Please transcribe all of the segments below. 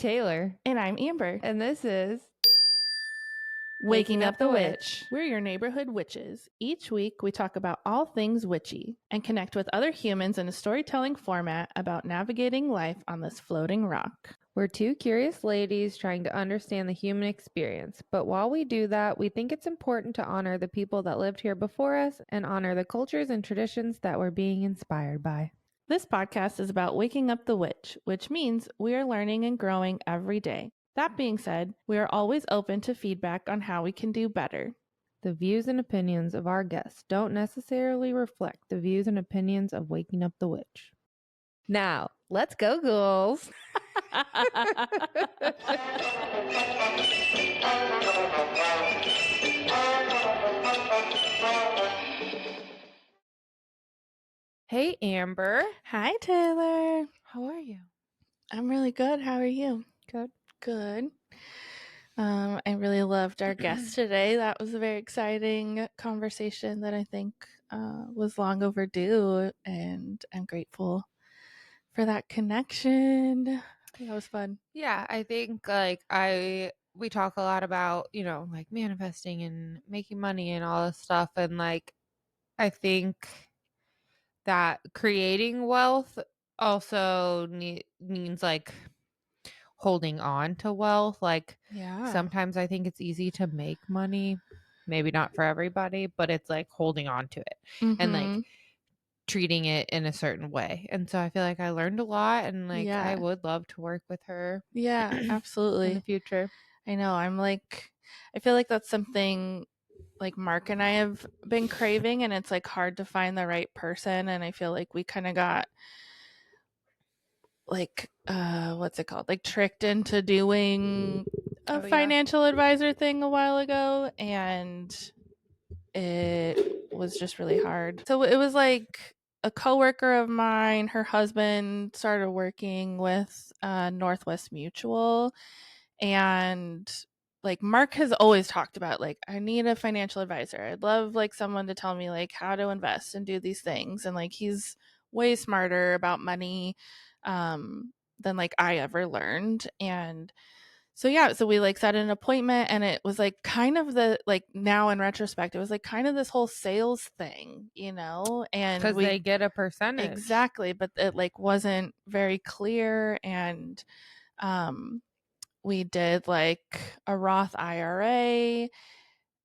Taylor. And I'm Amber. And this is Waking Up the Witch. We're your neighborhood witches. Each week, we talk about all things witchy and connect with other humans in a storytelling format about navigating life on this floating rock. We're two curious ladies trying to understand the human experience. But while we do that, we think it's important to honor the people that lived here before us and honor the cultures and traditions that we're being inspired by. This podcast is about waking up the witch, which means we are learning and growing every day. That being said, we are always open to feedback on how we can do better. The views and opinions of our guests don't necessarily reflect the views and opinions of Waking Up the Witch. Now, let's go, ghouls. Hey, Amber. Hi, Taylor. How are you? I'm really good. How are you? Good. Good. I really loved our guest today. That was a very exciting conversation that I think was long overdue, and I'm grateful for that connection. That was fun. Yeah, I think we talk a lot about, like manifesting and making money and all this stuff. And I think that creating wealth also means holding on to wealth. Sometimes I think it's easy to make money, maybe not for everybody, but it's like holding on to it and treating it in a certain way. And so I feel like I learned a lot, and I would love to work with her. Yeah, absolutely. In the future. I know. I feel like that's something like Mark and I have been craving, and it's like hard to find the right person. And I feel like we kind of got what's it called? Like tricked into doing a financial advisor thing a while ago, and it was just really hard. So it was like a coworker of mine, her husband started working with Northwest Mutual, and like Mark has always talked about like I need a financial advisor. I'd love like someone to tell me like how to invest and do these things, and like he's way smarter about money than like I ever learned. And so we like set an appointment, and it was like kind of the like now in retrospect it was like kind of this whole sales thing, and because they get a percentage. Exactly, but it like wasn't very clear. And we did like a Roth IRA,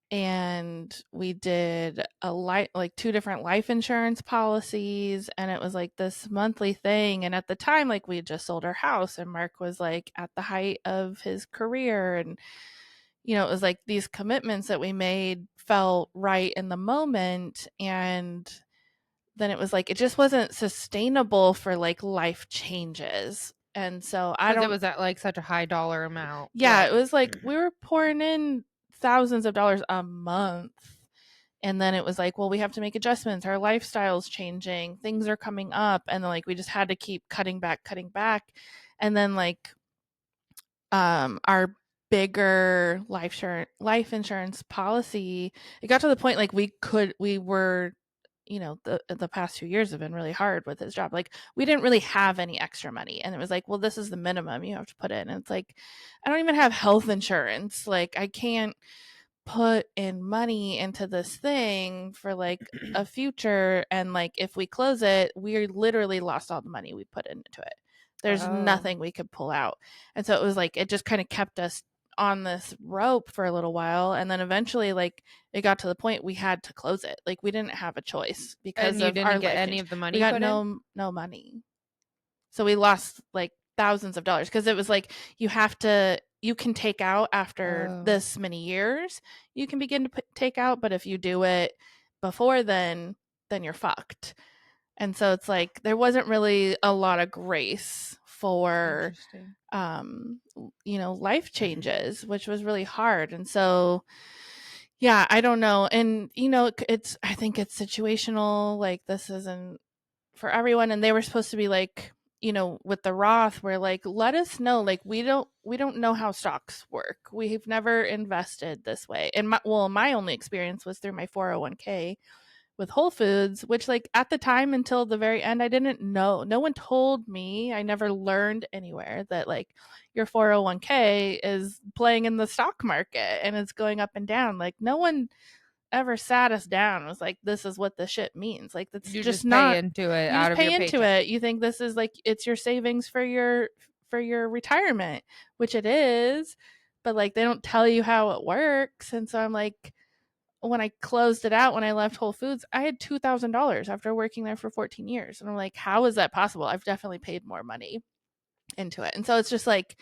and we did like two different life insurance policies, and it was like this monthly thing. And at the time, like we had just sold our house, and Mark was like at the height of his career, and it was like these commitments that we made felt right in the moment, and then it was like it just wasn't sustainable for like life changes. And so it was at like such a high dollar amount. Yeah, right. It was like we were pouring in thousands of dollars a month. And then it was like, well, we have to make adjustments. Our lifestyle's changing. Things are coming up. And then like we just had to keep cutting back. And then like our bigger life insurance policy, it got to the point like we were the past 2 years have been really hard with his job. Like we didn't really have any extra money, and it was like, well, this is the minimum you have to put in. And it's like, I don't even have health insurance. Like I can't put in money into this thing for like a future, and like if we close it, we literally lost all the money we put into it. There's nothing we could pull out. And so it was like it just kind of kept us on this rope for a little while, and then eventually like it got to the point we had to close it. Like we didn't have a choice because and you didn't get any of the money. We got no money, so we lost like thousands of dollars, because it was like you can take out after this many years, you can begin to take out, but if you do it before then you're fucked. And so it's like there wasn't really a lot of grace for life changes, which was really hard. And so I don't know. And I think it's situational. Like this isn't for everyone. And they were supposed to be like, with the Roth, we're like, let us know. Like we don't know how stocks work. We've never invested this way. And my only experience was through my 401k, with Whole Foods, which like at the time until the very end, I didn't know. No one told me. I never learned anywhere that like your 401k is playing in the stock market and it's going up and down. Like no one ever sat us down and was like, this is what this shit means. Like that's You just just pay not, into it you out just of your pay into paycheck. it. You think this is like it's your savings for your retirement, which it is, but like they don't tell you how it works. And so I'm like, when I closed it out when I left Whole Foods, I had $2,000 after working there for 14 years. And I'm like, how is that possible? I've definitely paid more money into it. And so it's just like,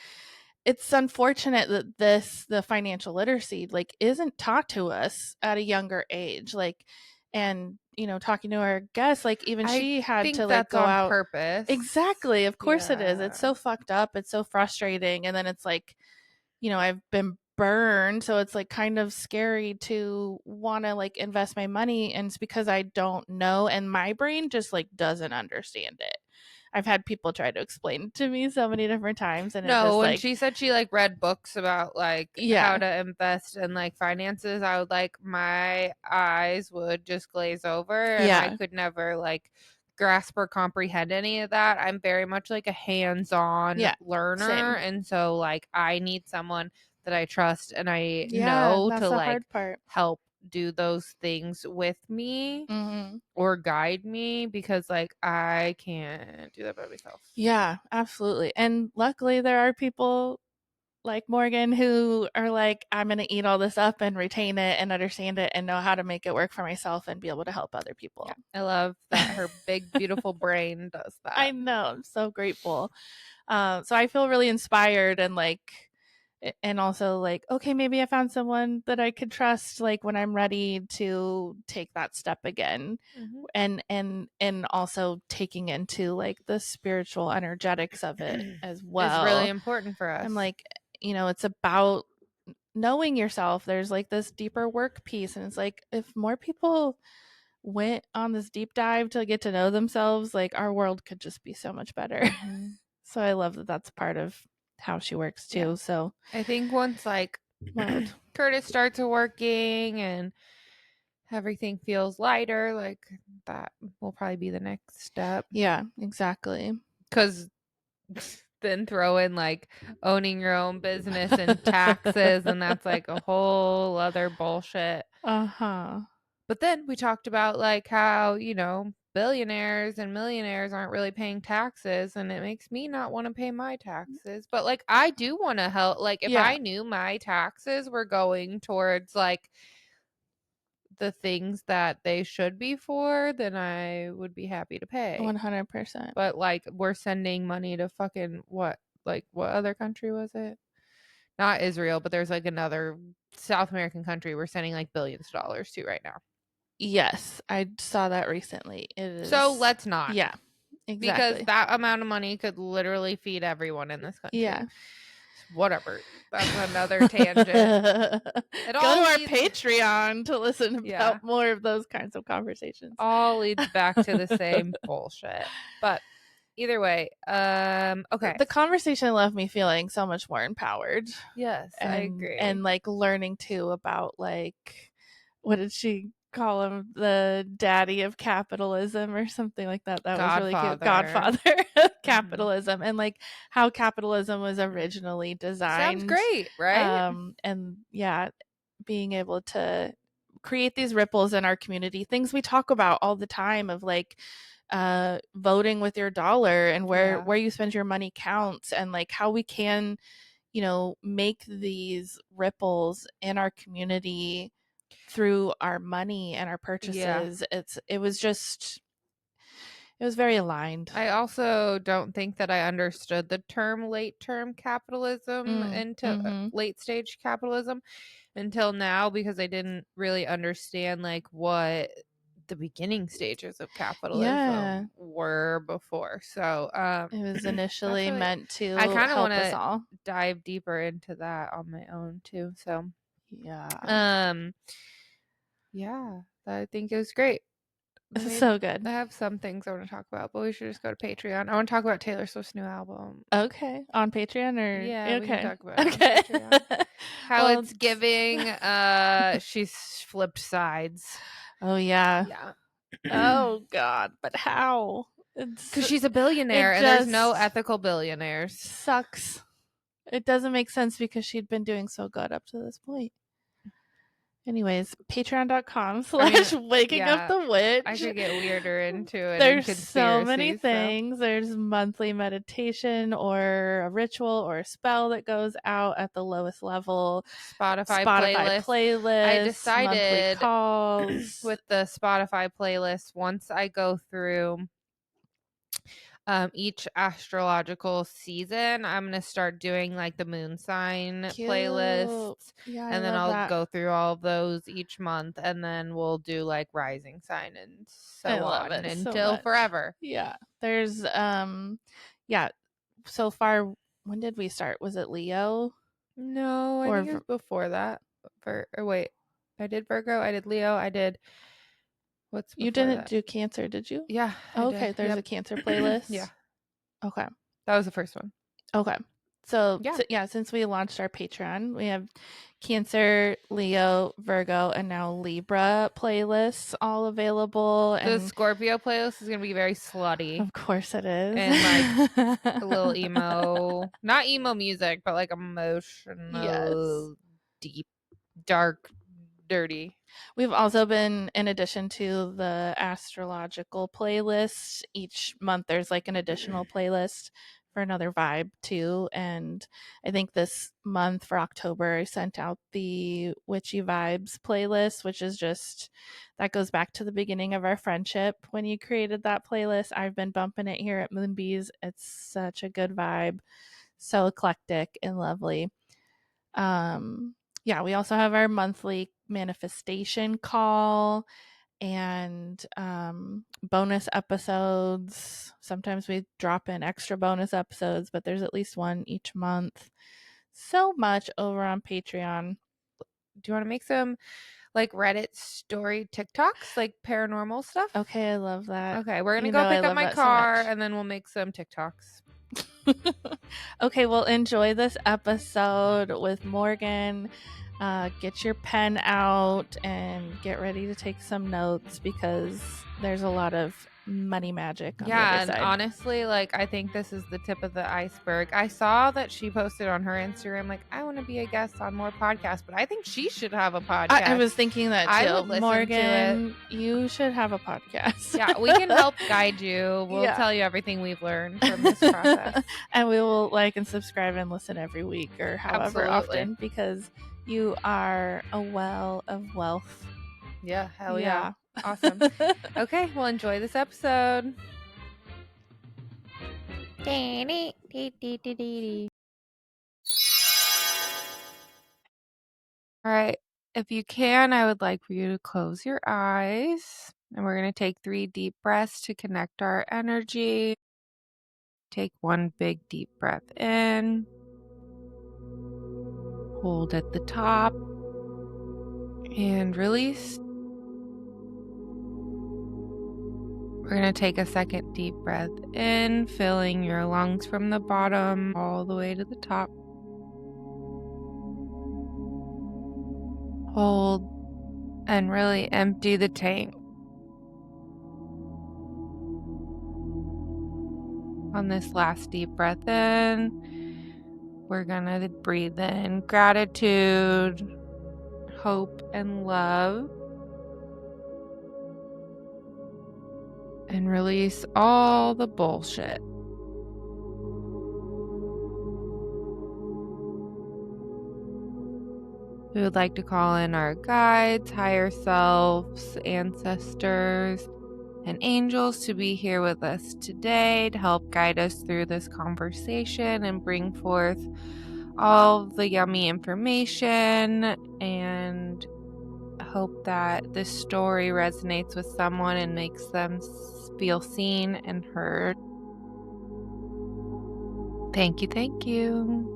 it's unfortunate that the financial literacy like isn't taught to us at a younger age. Like, and talking to our guests, like even I she had to think like that's go on out. purpose. Exactly. Of course it is. It's Yeah. so fucked up. It's so frustrating. And then it's like, I've been burned, so it's like kind of scary to want to like invest my money, and it's because I don't know and my brain just like doesn't understand it. I've had people try to explain it to me so many different times and it No, just when like she said she like read books about like how yeah. to invest in like finances, I would like my eyes would just glaze over and I Yeah. could never like grasp or comprehend any of that. I'm very much like a hands-on Yeah. learner, Same. and so like I need someone that I trust and I Yeah, know that's to the like hard part. help do those things with me Mhm. or guide me, because like I can't do that by myself. Yeah, absolutely. And luckily there are people like Morgan who are like, I'm going to eat all this up and retain it and understand it and know how to make it work for myself and be able to help other Yeah. people. I love that her big, beautiful brain does I that. know. I'm so grateful. So I feel really inspired and like, and also like, okay, maybe I found someone that I could trust, like when I'm ready to take that step again. Mhm. And also taking into like the spiritual energetics of it as Is really well. important for I'm us. like, it's about knowing yourself. There's like this deeper work piece. And it's like, if more people went on this deep dive to get to know themselves, like our world could just be so much better. Mhm. So I love that that's part of how she works Yeah. too. So I think once like wild. Curtis starts working and everything feels lighter, like that will probably be the next step. Yeah, exactly. Because then throw in like owning your own business and taxes, and that's like a whole other bullshit. Uh-huh. But then we talked about like how, billionaires and millionaires aren't really paying taxes, and it makes me not want to pay my taxes. But like I do want to help, like if Yeah, I knew my taxes were going towards like the things that they should be for, then I would be happy to pay. 100%. But like we're sending money to fucking what? Like what other country was it? Not Israel, but there's like another South American country we're sending like billions of dollars to right now. Yes, I saw that recently. It So is, let's not, yeah, because exactly. that amount of money could literally feed everyone in this country. Yeah. Whatever. That's another tangent. Go It to all our leads, Patreon to listen yeah, about more of those kinds of conversations. all leads back to the same bullshit. But either way, okay. The conversation left me feeling so much more empowered Yes, I and agree. like learning too about like what did she call him, the daddy of capitalism or something like that. That was really cute. Godfather. Godfather of Hmm. capitalism, and like how capitalism was originally Sounds designed. great, right? And yeah, being able to create these ripples in our community, things we talk about all the time of like voting with your dollar and Yeah. where you spend your money counts, and like how we can make these ripples in our community through our money and our Yeah. purchases. It was very aligned. I also don't think that I understood the term late term capitalism into Mm-hmm. late stage capitalism until now, because I didn't really understand like what the beginning stages of Yeah, capitalism were before. So, it was that's initially really, meant I to kind of want help us to all. dive deeper into that on my own too. So, Yeah. um, yeah, I think it was great. Maybe So good. I have some things I want to talk about, but we should just go to Patreon. I want to talk about Taylor Swift's new album. Okay. On Patreon or Yeah, we can okay. talk about it on Okay. Patreon. How Well, it's giving she's flipped sides. oh yeah. Yeah. Oh god, but how? Because she's a billionaire It and there's no just ethical billionaires. sucks. It doesn't make sense because she'd been doing so good up to this point. Anyways, patreon.com I mean, slash waking up yeah, the I witch. could get weirder into it in There's so many conspiracies. So things. There's monthly meditation or a ritual or a spell that goes out at the lowest level, Spotify Spotify playlist. I playlists, monthly decided calls. with the Spotify playlist, once I go through each astrological season, I'm gonna start doing like the moon sign Cute. playlists, Yeah, I and then love I'll that. go through all of those each month, and then we'll do like rising sign and I so love on it so until much. forever. Yeah. There's yeah, so far when did we start? Was it Leo No, I or think it was before that. Or wait, I did Virgo, I did Leo, I did what's you before didn't that? do Cancer, did you? Yeah, I Oh, did. okay, there's a Yep. Cancer Yeah, playlist. Okay. that was the first one. Okay. So, Yeah. yeah, since we launched our Patreon, we have Cancer, Leo, Virgo, and now Libra playlists all available. The And Scorpio playlist is gonna be very slutty of course it is. and like a little emo, not emo music, but like Yes. emotional, deep, dark, dirty. We've also been, in addition to the astrological playlist, each month there's like an additional playlist for another vibe too. And I think this month for October, I sent out the Witchy Vibes playlist, which is just that goes back to the beginning of our friendship when you created that playlist. I've been bumping it here at Moonbees. It's such a good vibe, so eclectic and lovely. Um, yeah, we also have our monthly manifestation call and bonus episodes. Sometimes we drop in extra bonus episodes, but there's at least one each month. So much over on Patreon. Do you want to make some like Reddit story TikToks, like paranormal stuff? Okay, I love that. Okay, we're gonna You go know, I pick up love my that so car much. and then we'll make some TikToks. Okay, well, enjoy this episode with Morgan. Get your pen out and get ready to take some notes because there's a lot of money magic on the other Yeah, and side. honestly, like I think this is the tip of the iceberg. I saw that she posted on her Instagram, like, I want to be a guest on more podcasts, but I think she should have a I podcast. was thinking that I too. would listen to it. Morgan, you should have a podcast. Yeah, we can help guide you. We'll Yeah. tell you everything we've learned from this process. And we will like and subscribe and listen every week or however Absolutely. often because you are a well of wealth. Yeah, hell yeah. Yeah. Awesome. Okay, well, enjoy this episode. All right. If you can, I would like for you to close your eyes. And we're going to take 3 deep breaths to connect our energy. Take 1 big deep breath in. Hold at the top. And release. We're going to take a second deep breath in, filling your lungs from the bottom all the way to the top. Hold and really empty the tank. On this last deep breath in, we're going to breathe in gratitude, hope, and love. And release all the bullshit. We would like to call in our guides, higher selves, ancestors, and angels to be here with us today to help guide us through this conversation and bring forth all the yummy information, and hope that this story resonates with someone and makes them feel seen and heard. Thank you. Thank you.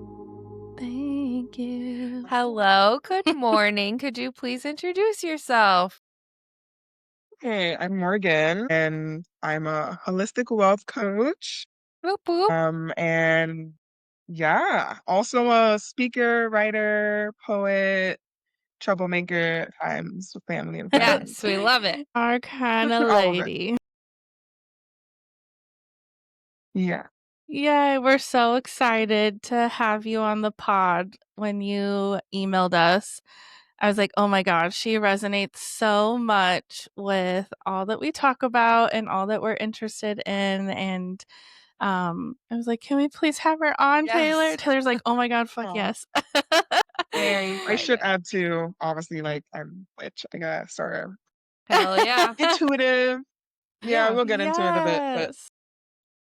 Thank you. Hello. Good morning. Could you please introduce yourself? Hey, I'm Morgan, and I'm a holistic wealth coach. Whoop whoop. And yeah, also a speaker, writer, poet, troublemaker at times with family and friends. Yes, we love it. Our kind of All of it. lady. Yeah. Yay, we're so excited to have you on the pod. When you emailed us, I was like, oh my gosh, she resonates so much with all that we talk about and all that we're interested in. And I was like, can we please have her on, Taylor? Yes. Taylor's like, oh my God, fuck Aw. yes. Thanks. I should Excited. add too, obviously, like I'm witch, I guess, or Hell yeah. intuitive. Yeah, Yeah. we'll get into it a bit, but Yes.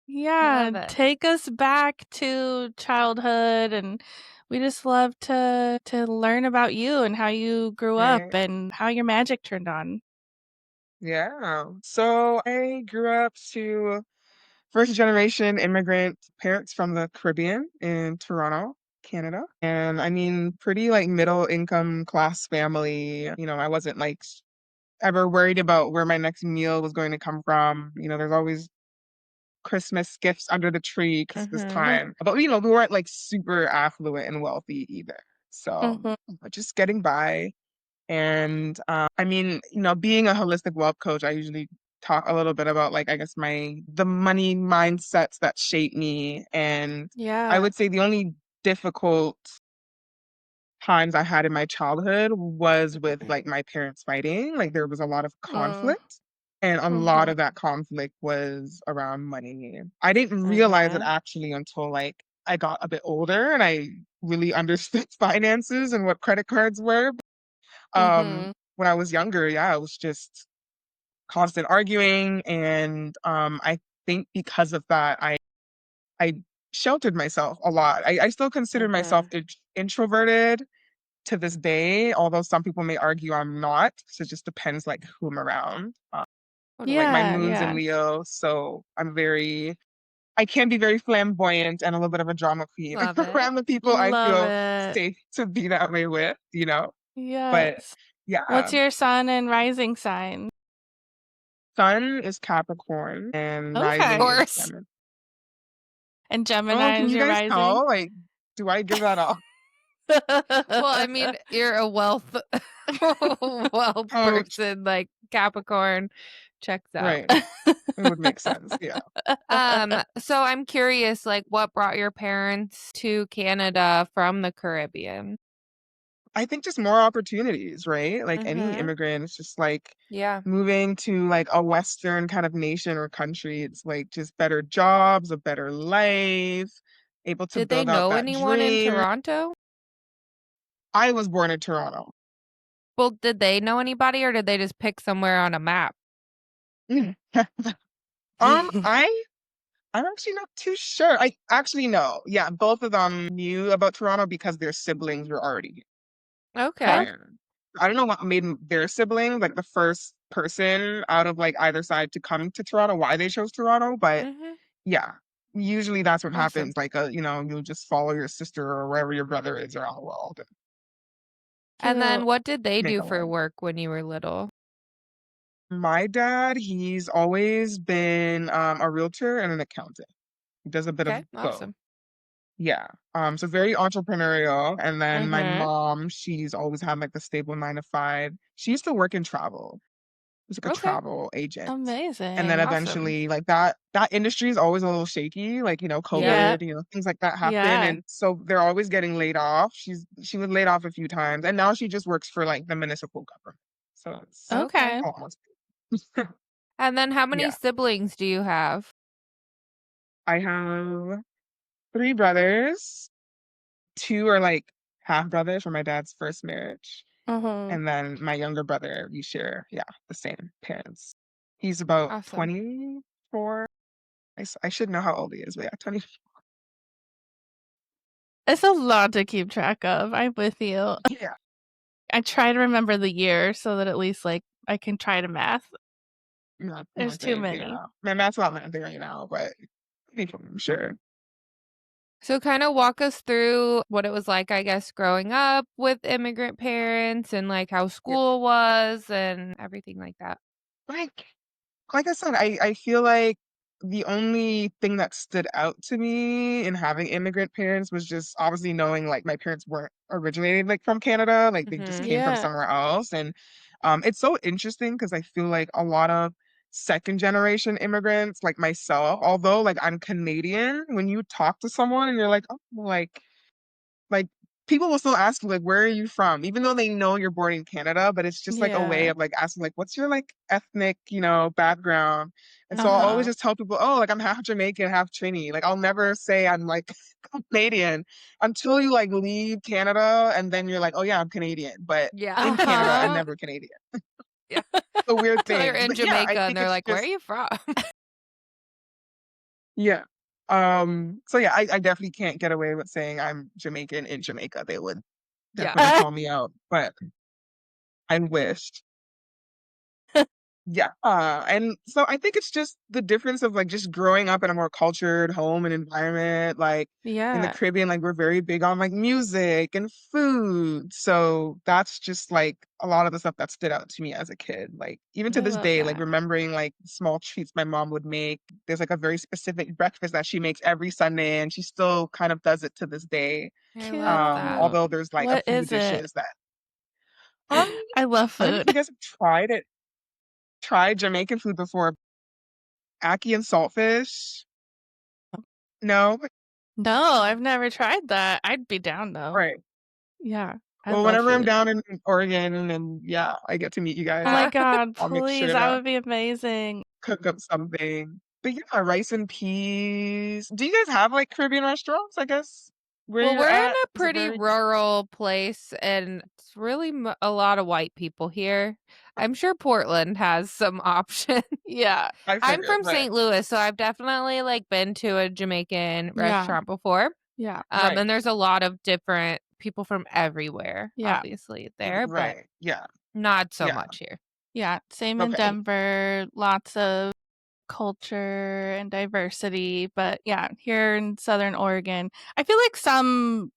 Yeah, Love it. take us back to childhood, and we just love to learn about you and how you grew up right. and how your magic turned on. Yeah. So I grew up to first generation immigrant parents from the Caribbean in Toronto, Canada. And I mean, pretty like middle income class family. I wasn't like ever worried about where my next meal was going to come from. There's always Christmas gifts under the tree Christmas Mhm. time. But we weren't like super affluent and wealthy either. So Mhm. just getting by. And I mean, being a holistic wealth coach, I usually talk a little bit about like I guess the money mindsets that shape me. And I Yeah. would say the only difficult times I had in my childhood was with like my parents fighting. Like there was a lot of Mm. conflict. And a lot Mhm. of that conflict was around money. I didn't realize it Mhm. actually until like I got a bit older and I really understood finances and what credit cards were. Mhm. When I was younger, yeah, it was just constant arguing. And I think because of that, I sheltered myself a lot. I still consider myself Mhm. introverted to this day, although some people may argue I'm not. So it just depends like who I'm around. Like my Yeah, moon's in yeah. Leo, so I can be very flamboyant and a little bit of a drama queen Love it. around the people I Love feel it. safe to be that way with. But Yes. yeah, What's your sun and rising sign? sun is Capricorn and Of Okay. rising is course. Gemini. And Oh, Gemini can is you your guys rising? tell? Like, do I give that off? Well, I mean, you're a wealth wealth Oh, person, like Capricorn checks out. right. It would make sense. Yeah. So I'm curious, like, what brought your parents to Canada from the Caribbean? I think just more opportunities, right? Like any Mhm. immigrant, it's just like Yeah. moving to like a Western kind of nation or country. It's like just better jobs, a better life, able to Did they build out know that anyone in dream. Toronto? I was born in Toronto. Well, did they know anybody or did they just pick somewhere on a map? I I'm actually not too sure. I actually know. Yeah, both of them knew about Toronto because their siblings were already Okay. Okay. prior. I don't know what made their siblings like the first person out of like either side to come to Toronto, why they chose Toronto, but Mhm. yeah, usually that's what Awesome. happens. Like, you'll just follow your sister or wherever your brother is around the world and And then Cute. what did they make do a for life. work when you were little? My dad, he's always been a realtor and an accountant. He does a bit of Okay, both. awesome. Yeah. So very entrepreneurial. And then my Mhm. mom, she's always had like the stable 9 to 5. She used to work in travel. Was like a Okay, travel agent. And then Amazing. awesome. eventually like that industry is always a little shaky, like, Yeah. Yep. COVID, things like that happen. Yeah. And so they're always getting laid off. She was laid off a few times and now she just works for like the municipal government. So it's Okay. Okay. almost And then how many yeah. siblings do you have? I have 3 brothers. 2 are like half brothers from my dad's first marriage. Mhm. And then my younger brother, we share, yeah, the same parents. He's about Awesome. 24. I should know how old he is, but yeah, 20. It's a lot to keep track of. I'm with you. Yeah, I try to remember the year so that at least like I can try to math. There's too nothing, many. yeah. My math's not nothing right now, but I'm sure. So kind of walk us through what it was like, I guess, growing up with immigrant parents and like how Yeah. school was and everything like that. Like, like I said, I feel like the only thing that stood out to me in having immigrant parents was just obviously knowing like my parents weren't originated like from Canada, like they just Mhm. came from Yeah. somewhere else. And it's so interesting because I feel like a lot of second generation immigrants like myself, although like I'm Canadian, when you talk to someone and you're like, oh, like people will still ask you like where are you from even though they know you're born in Canada, but it's just like a way Yeah. of like asking like what's your like ethnic, background. And so I'll always Uh-huh. just tell people, oh, like I'm half Jamaican, half Trini. Like I'll never say I'm like Canadian until you like leave Canada and then you're like, oh yeah, I'm Canadian, but Yeah. in Canada and Uh-huh. never Canadian. Yeah. It's a weird Till they're thing. in But yeah, I Jamaica and think they're it's like, "Where are just you from?" yeah. So yeah, I definitely can't get away with saying I'm Jamaican in Jamaica. They would Yeah. definitely call me out, but I wished. Yeah. And so I think it's just the difference of like just growing up in a more cultured home and environment. Like in the Yeah. Caribbean, like we're very big on like music and food. So that's just like a lot of the stuff that stood out to me as a kid. Like even to I this love day, like that. remembering like small treats my mom would make. There's like a very specific breakfast that she makes every Sunday, and she still kind of does it to this day. I love that. Cute. Although there's like a What few is it? dishes that um I love I don't know if food. you guys have tried Jamaican food before. Ackee and saltfish. No? No, I've never tried that. I'd be down though. Right. Yeah. I Well, love whenever I'm food. down in Oregon and yeah, I get to meet you Oh guys, my Yeah. God, I'll make please. sure That to would be amazing. cook up something. But yeah, rice and peas. Do you guys have like Caribbean restaurants, I guess, where Well, you're we're in at? a Is it pretty very rural place, and it's really a lot of white people here. I'm sure Portland has some options. Yeah. I I'm figured, from right. St. Louis, so I've definitely like been to a Jamaican Yeah. restaurant before. Yeah. Right. And there's a lot of different people from everywhere, Yeah. obviously there, but Right. Yeah. not so Yeah. much here. Yeah. Same in Okay. Denver. Lots of culture and diversity. But yeah, here in Southern Oregon, I feel like some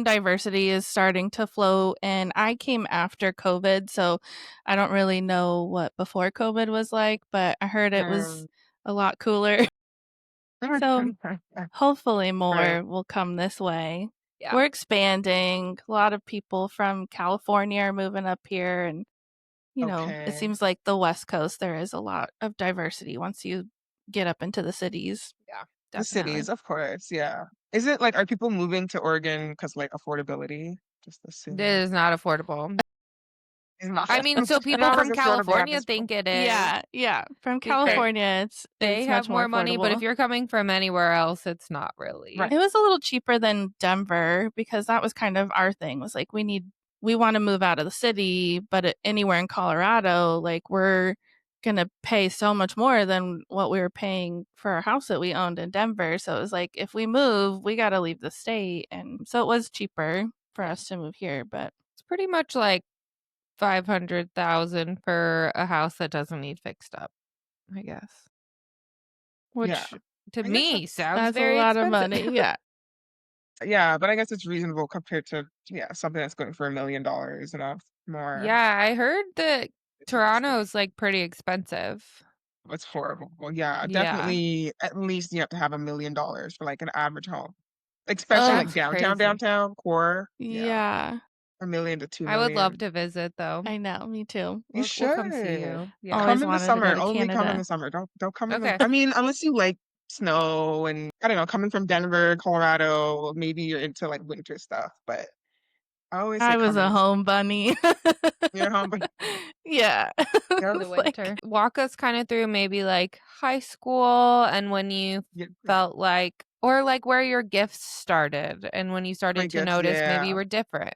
diversity is starting to flow, and I came after COVID, so I don't really know what before COVID was like, but I heard it was Mm. a lot cooler. So hopefully Right. more will come this way. Yeah. We're expanding. A lot of people from California are moving up here, and it Okay. seems like the West Coast there is a lot of diversity once you get up into the cities. Yeah, The definitely. cities, of course, yeah. Is it like are people moving to Oregon because like affordability? Just It assuming. is not affordable. It's not. I mean, so It's people not as from affordable at California this point. think it is Yeah, yeah. From because Right. California, they it's have much more more money, but if affordable. you're coming from anywhere else, it's not Right. really. It was a little cheaper than Denver because that was kind of our thing. Was like we want to move out of the city, but anywhere in Colorado, like we're gonna pay so much more than what we were paying for our house that we owned in Denver. So it was like if we move, we got to leave the state, and so it was cheaper for Yeah. us to move here. But It's pretty much like 500,000 for a house that doesn't need fixed up, I guess. Yeah. Which to I guess me that's sounds that's a very lot of expensive. money. Yeah. yeah, but I guess it's reasonable compared to yeah, something that's going for $1 million and more. Yeah, I heard that It's insane. Toronto's like pretty expensive. It's horrible. Well, yeah, Yeah. definitely at least you have to have $1 million for like an average home. Especially Ugh. like That's downtown, crazy. downtown, core. Yeah. Yeah. 1 million to two I would love million. to visit though. I know. Me too. You We'll come see should. you. Yeah. Always Come in the wanted to go summer. to Only come in Canada. the summer. Don't come in the Okay. I mean, unless you like snow and I don't know, coming from Denver, Colorado, maybe you're into like winter stuff, but I always say I was come in a the summer. home bunny. You're home, but Yeah. For the yep. It's like winter. Walk us kind of through maybe like high school and when you Yeah, felt like, or like where your gifts started and when you I started to guess, notice maybe you yeah. were different.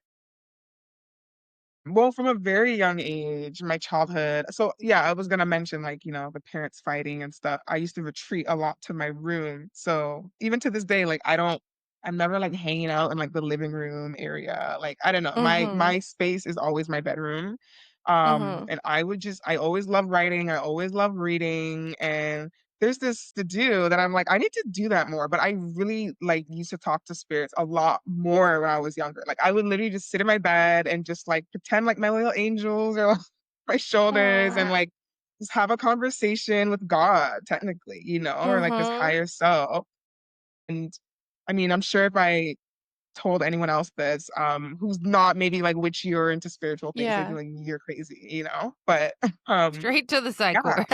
Well, from a very young age, my childhood. So, yeah, I was gonna mention like, the parents fighting and stuff. I used to retreat a lot to my room. So, even to this day, like I'm never like hanging out in like the living room area. Like, I don't know. My mhm. my space is always my bedroom. Mhm. And I always love writing, I always love reading, and there's this to do that I'm like, I need to do that more. But I really like used to talk to spirits a lot more when I was younger. Like I would literally just sit in my bed and just like pretend like my little angels are on my shoulders and Aw. like just have a conversation with God, technically, or like this Mhm. higher self. And I mean, I'm sure if I told anyone else this, who's not maybe like witchy or into spiritual things, they'd be Yeah. like, "You're crazy." But um, Straight to the psych yeah, ward.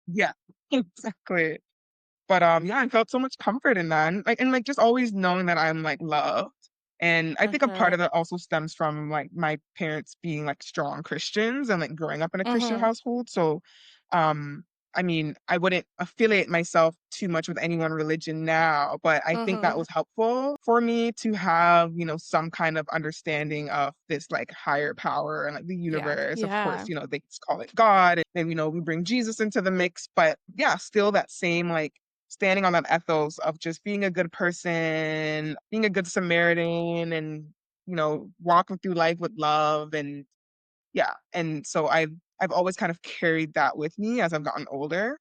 yeah, exactly. But, yeah, I felt so much comfort in that, and just always knowing that I'm, like, loved, and I think a part Mhm. of that also stems from, like, my parents being, like, strong Christians and, like, growing up in a Christian Mhm. household, so, um, I mean, I wouldn't affiliate myself too much with any one religion now, but I think that Mhm. was helpful for me to have, some kind of understanding of this, like, higher power and, like, the Yeah. universe. Of course, Yeah. they just call it God, and then, we bring Jesus into the mix, but, yeah, still that same, like, standing on that ethos of just being a good person, being a good Samaritan, and, walking through life with love, and yeah. And so I've always kind of carried that with me as I've gotten older.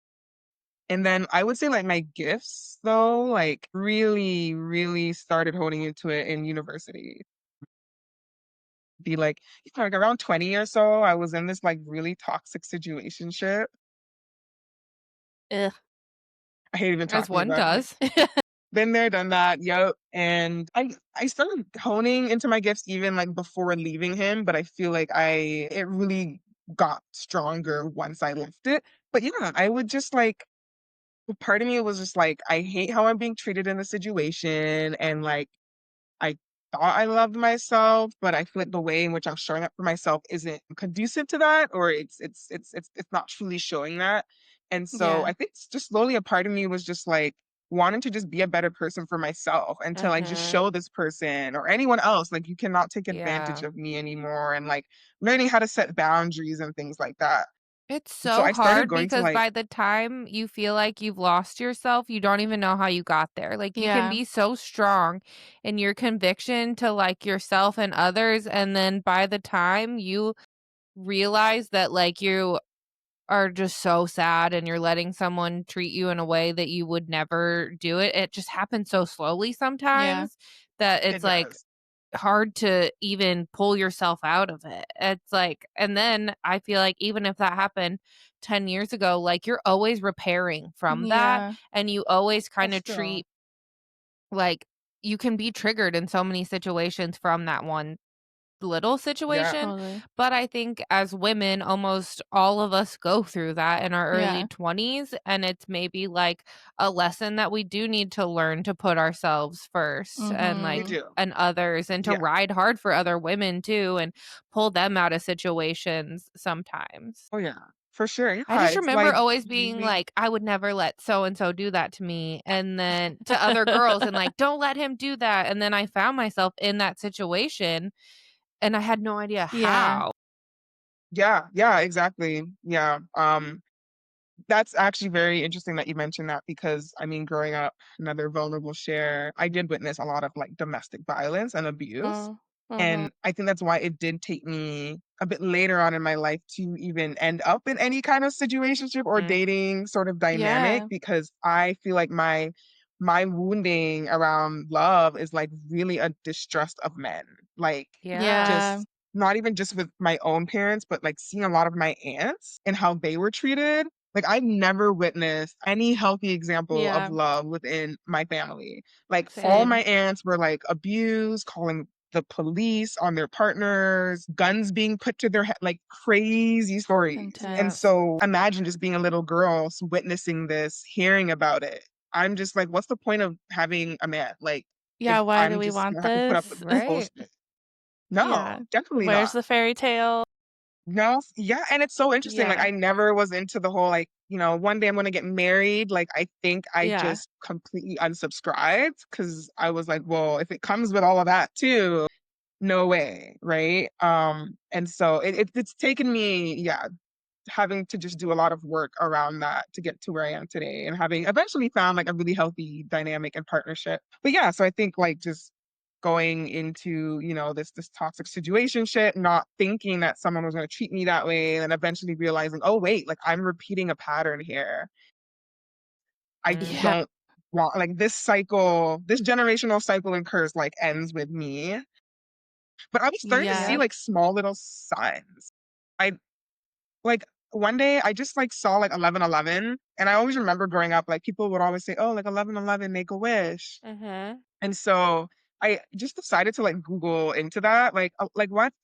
And then I would say like my gifts though, like really, really started honing into it in university. Be like, like around 20 or so, I was in this like really toxic situationship. Ugh. I hate even As talking one about it. does. Been there, done that, yep, and I started honing into my gifts even, like, before leaving him, but I feel like it really got stronger once I left it, but yeah, I would just, like part of me was just like, "I hate how I'm being treated in the situation," and, like, I thought I loved myself, but I feel like the way in which I'm showing up for myself isn't conducive to that, or it's not truly showing that. And so Yeah. I think just slowly a part of me was just like wanting to just be a better person for myself and to like just Mhm. show this person or anyone else like you cannot take advantage Yeah. of me anymore, and like learning how to set boundaries and things like that. It's So so I started hard going to because like by the time you feel like you've lost yourself, you don't even know how you got there. Like, you can Yeah. be so strong in your conviction to, like, yourself and others, and then by the time you realize that, like, you are just so sad and you're letting someone treat you in a way that you would never do it, it just happens so slowly Yeah. sometimes that it's, it like, does. hard to even pull yourself out of it. It's like, and then I feel like even if that happened 10 years ago, like, you're always repairing from that, Yeah. and you always But kinda still, treat like, you can be triggered in so many situations from that one little yeah, situation, Totally. but I think as women, almost all of us go through that in our early Yeah. 20s, and it's maybe like a lesson that we do need to learn to put ourselves first and we like Mhm. do. and others, and to Yeah. ride hard for other women too and pull them out of situations sometimes. Oh yeah. For sure. I Yeah. just It's remember like always being we like, I would never let so and so do that to me. And then to other girls, and like, don't let him do that. And then I found myself in that situation and I had no idea Yeah. how. Yeah, yeah, exactly. Yeah. That's actually very interesting that you mentioned that because I mean, growing up, another vulnerable share, I did witness a lot of like domestic violence and abuse. Oh. Mhm. And I think that's why it did take me a bit later on in my life to even end up in any kind of situationship or Mm. dating sort of dynamic, Yeah. because I feel like my wounding around love is like really a distrust of men. Like Yeah. Yeah. just not even just with my own parents, but like seeing a lot of my aunts and how they were treated. Like I've never witnessed any healthy example of Yeah. love within my family. Like all Same. my Same. aunts were like abused, calling the police on their partners, guns being put to their head, like crazy It's stories. And Yeah. intense. so imagine just being a little girl witnessing this, hearing about it. I'm just like, what's the point of having a man? Like, if Yeah, why do I'm we just want gonna have to put up with this? this Right. bullshit. Yeah. No, definitely Where's not. the fairy tale? No, yeah, and it's so interesting, like, Yeah. I never was into the whole, like, one day I'm gonna get married, like, I think I Yeah. just completely unsubscribed because I was like, "Well, if it comes with all of that too, no way," right? And so it's taken me, yeah, having to just do a lot of work around that to get to where I am today and having eventually found like a really healthy dynamic and partnership. But yeah, so I think like just going into, this toxic situation shit, not thinking that someone was gonna treat me that way, and then eventually realizing, oh wait, like I'm repeating a pattern here. I Yeah. Mhm. don't want like this cycle, this generational cycle and curse like ends with me. But I was starting to see Yeah. Yep. like small little signs. I like one day I just like saw like 11:11, and I always remember growing up, like people would always say, "Oh, like 11:11, make a wish." Mhm. And so I just decided to like Google into that, like what's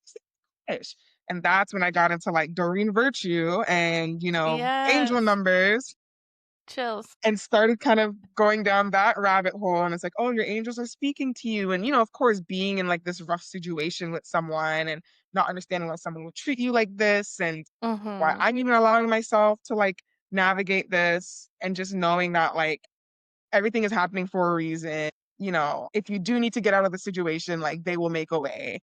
a wish? And that's when I got into like Doreen Virtue and, angel Yes. numbers Chills. and started kind of going down that rabbit hole. And it's like, oh, your angels are speaking to you. And, of course, being in like this rough situation with someone and not understanding why someone would treat you like this and why Mhm. I'm even allowing myself to like navigate this and just knowing that like everything is happening for a reason. If you do need to get out of the situation, like they will make a way.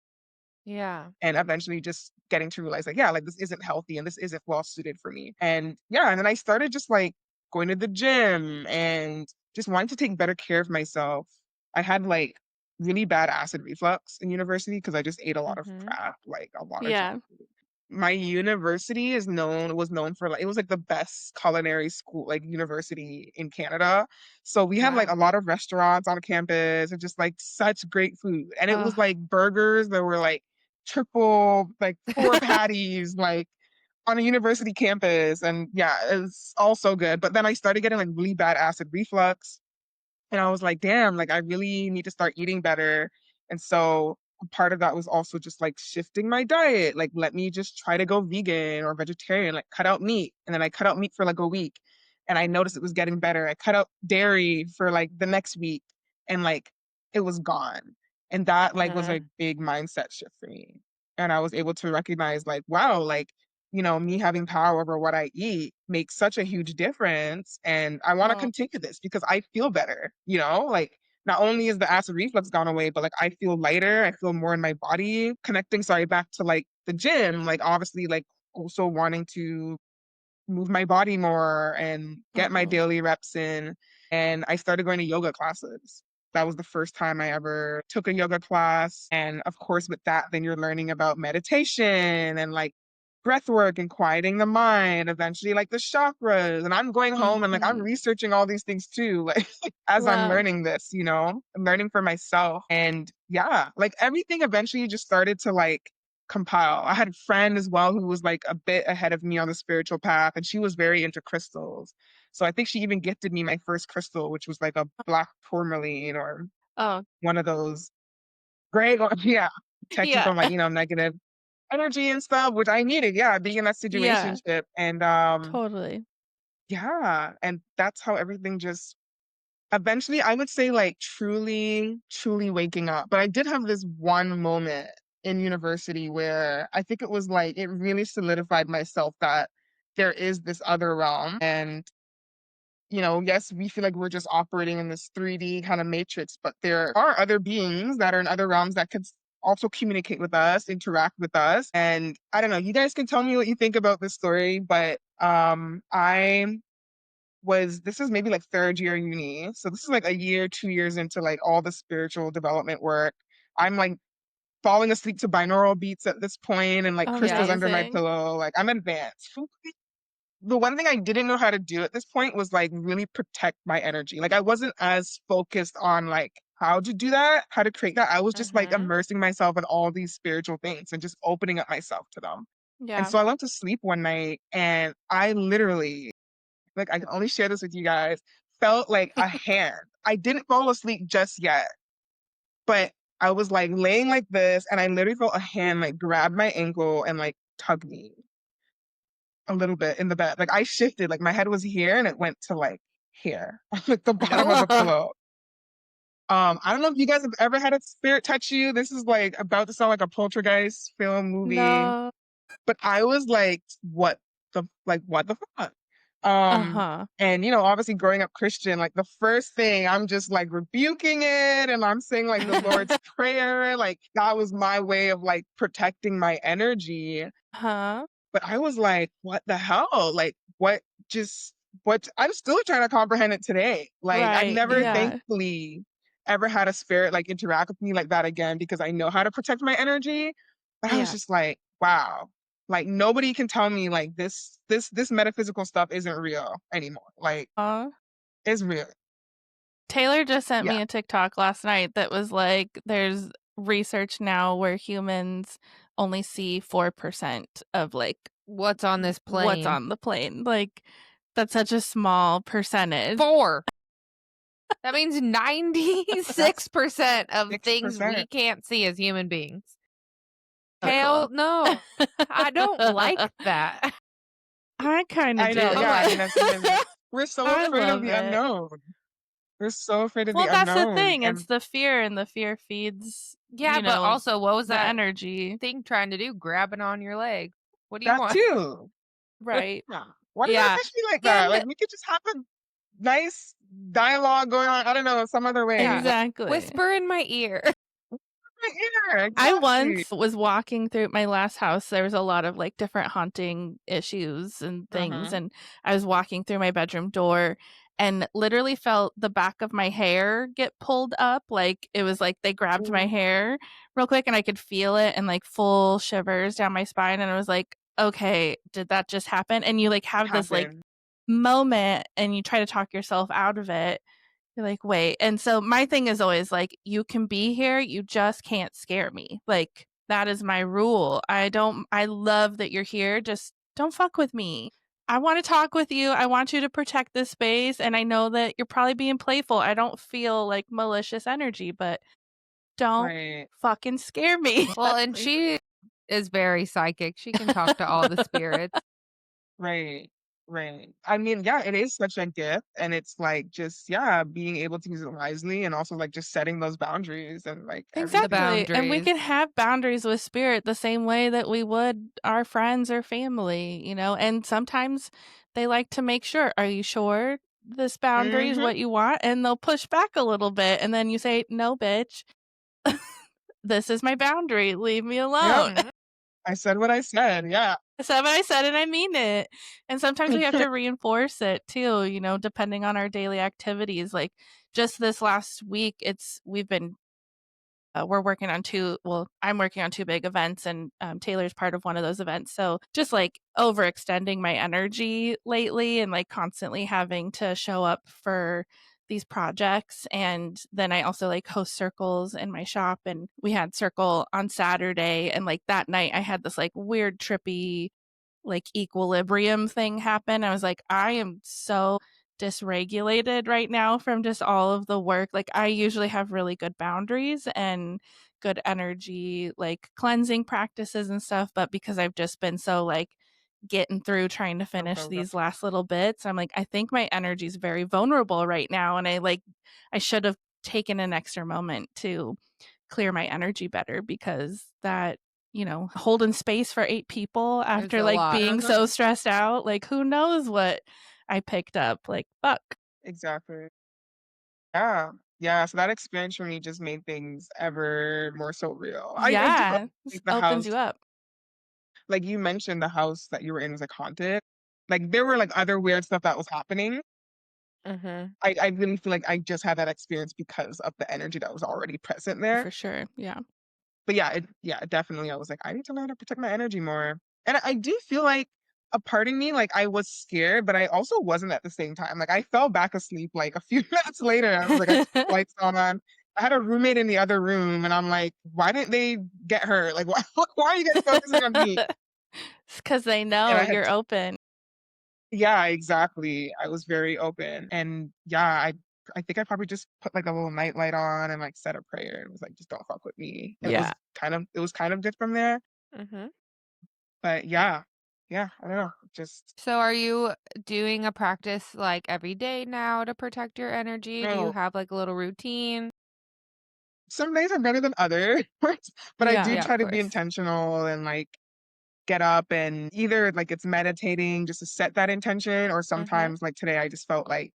Yeah. And eventually just getting to realize like, yeah, like this isn't healthy and this isn't well suited for me. And yeah, and then I started just like going to the gym and just wanting to take better care of myself. I had like really bad acid reflux in university because I just ate a lot of Mhm. crap, like a lot of junk Yeah. food. My university was known for like it was like the best culinary school like university in Canada. So we had like a Wow. lot of restaurants on campus and just like such great food. And it was Ugh. like burgers that were like triple like four patties like on a university campus. And yeah, it's all so good. But then I started getting like really bad acid reflux. And I was like, damn, like I really need to start eating better. And so a part of that was also just like shifting my diet. Like, let me just try to go vegan or vegetarian, like cut out meat. And then I cut out meat for like a week and I noticed it was getting better. I cut out dairy for like the next week and like it was gone. And that like was a Mhm. big mindset shift for me. And I was able to recognize like, wow, like me having power over what I eat makes such a huge difference. And I want to Oh. continue this because I feel better, like not only is the acid reflux gone away, but like I feel lighter, I feel more in my body. Connecting, sorry, back to like the gym, like obviously like also wanting to move my body more and get my Mhm. daily reps in. And I started going to yoga classes. That was the first time I ever took a yoga class. And of course, with that, then you're learning about meditation and like breath work and quieting the mind, eventually like the chakras. And I'm going home and like I'm Mhm. researching all these things too, like as I'm Love. learning this, I'm learning for myself. And yeah, like everything eventually just started to like compile. I had a friend as well who was like a bit ahead of me on the spiritual path, and she was very into crystals. So I think she even gifted me my first crystal, which was like a black tourmaline or Oh, one of those great, yeah, protect you yeah. from like, negative energy and stuff, which I needed. Yeah, being in that Yeah. situationship. And Totally. yeah, and that's how everything just eventually, I would say like truly, truly waking up. But I did have this one moment in university where I think it was like it really solidified myself that there is this other realm. And, yes, we feel like we're just operating in this 3D kind of matrix, but there are other beings that are in other realms that could also communicate with us, interact with us. And I don't know, you guys can tell me what you think about this story, but I was this is maybe like third year uni. So this is like a year, 2 years into like all the spiritual development work. I'm like falling asleep to binaural beats at this point and like crystals Yeah. under my Amazing. pillow. Like I'm advanced. The one thing I didn't know how to do at this point was like really protect my energy. Like I wasn't as focused on like how to do that, how to create that. I was just like Mhm. immersing myself in all these spiritual things and just opening up myself to them. And Yeah. so I went to sleep one night and I literally like I can only share this with you guys, felt like a hand. I didn't fall asleep just yet, but I was like laying like this and I literally felt a hand like grab my ankle and like tug me a little bit in the bed. Like I shifted, like my head was here and it went to like here, like the bottom of the Oh. pillow. I don't know if you guys have ever had a spirit touch you. This is like about to sound like a poltergeist film movie. No. But I was like, what the fuck? Um, Uh-huh. and obviously growing up Christian, like the first thing I'm just like rebuking it and I'm saying like the Lord's Prayer. Like that was my way of like protecting my energy. Huh? But I was like, what the hell? Like just what I'm still trying to comprehend it today. Like I've Right. never Yeah. thankfully ever had a spirit like interact with me like that again because I know how to protect my energy. But I was Yeah. just like, wow. Like nobody can tell me like this metaphysical stuff isn't real anymore. Like Aw. it's real. Taylor just sent Yeah. me a TikTok last night that was like, there's research now where humans only see 4% of like What's on this what's plane? on the plane. Like, that's such a small percentage. 4. That means 96% of things 6%. we can't see as human beings. Hell Cool. no. I don't like that. I kind of I know, do. yeah, I mean, as humans, we're so I afraid of love the it. unknown. We're so afraid of the Well, that's the unknown, thing. It's and the fear, and the fear feeds, Yeah, but also, what was the that energy. thing trying to do? Grabbing on your leg. What do you that want? too. Right. Yeah. Why do you gotta Yeah. push me like that? Again, Like, we could just have a nice dialogue going on, I don't know, some other yeah. way. Exactly. Whisper in my ear. Right here, I exactly. once was walking through my last house. There was a lot of like different haunting issues and things. Mhm. And I was walking through my bedroom door and literally felt the back of my hair get pulled up. Like it was like they grabbed my Ooh, hair real quick and I could feel it and like full shivers down my spine. And I was like, okay, did that just happen? And you like have this like happened. moment and you try to talk yourself out of it. You're like, wait. And so my thing is always like, you can be here, you just can't scare me. Like, that is my rule. I love that you're here. Just don't fuck with me. I want to talk with you. I want you to protect this space. And I know that you're probably being playful. I don't feel like malicious energy, but don't Right. fucking scare me. Well, and she is very psychic. She can talk to all the spirits. Right. Right. I mean, yeah, it is such a gift, and it's like just, yeah, being able to use it wisely and also like just setting those boundaries and like The everything. Exactly. And we boundaries. can have boundaries with spirit the same way that we would our friends or family, and sometimes they like to make sure, are you sure this boundary is Mhm. what you want? And they'll push back a little bit. And then you say, no, bitch, this is my boundary. Leave me Yep. alone. Mhm. I said what I said. Yeah. I said what I said and I mean it. And sometimes we have to reinforce it too, depending on our daily activities. Like just this last week, we've been we're working on I'm working on two big events and Taylor's part of one of those events. So just like overextending my energy lately and like constantly having to show up for these projects. And then I also like host circles in my shop, and we had circle on Saturday. And like that night I had this like weird trippy like equilibrium thing happen. I was like, I am so dysregulated right now from just all of the work. Like I usually have really good boundaries and good energy, like cleansing practices and stuff. But because I've just been so like getting through trying to So finish these focused. last little bits, I'm like, I think my energy is very vulnerable right now. And I should have taken an extra moment to clear my energy better because that holding space for 8 people It's after a like lot. being so stressed out, like who knows what I picked up, like fuck. Exactly. Yeah. Yeah. So that experience for me just made things ever more so real. I do Yeah, think just the opens house, you up. like you mentioned, the house that you were in was like haunted. Like there were like other weird stuff that was happening. Mhm. I really feel like I just had that experience because of the energy that was already present there. For sure. Yeah. But yeah, definitely I was like, I need to learn how to protect my energy more. And I do feel like a part of me, like I was scared, but I also wasn't at the same time. Like I fell back asleep like a few minutes later. I was like, I turned the lights on. I had a roommate in the other room, and I'm like, why didn't they get her? Like, why, why are you guys focusing on me? It's because they And know I had, you're open. yeah, exactly. I was very open, and yeah, I think I probably just put like a little night light on and like said a prayer and was like, just don't fuck with me. And Yeah. it was kind of good from there. Mhm. But yeah, yeah, I don't know. Just So are you doing a practice like every day now to protect your energy? Do you no. have like a little routine? Some days are better than others, but I do Yeah. Yeah, of try to be course. intentional and like get up and either like it's meditating just to set that intention, or Mhm. sometimes like today I just felt like,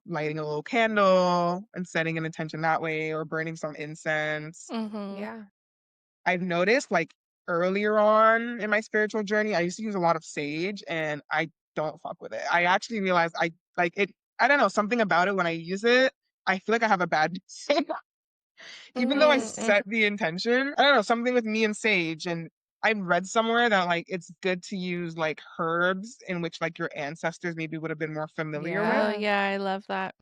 lighting a little candle and setting an intention that way, or burning some incense. Mhm. Yeah. I've noticed like earlier on in my spiritual journey, I used to use a lot of sage and I don't fuck with it. I actually realized I like it. I don't know, something about it when I use it, I feel like I have a bad even though I Mm. set the intention. I don't know, something with me and sage. And I read somewhere that like it's good to use like herbs in which like your ancestors maybe would have been more familiar with. Oh Yeah. yeah, I love that.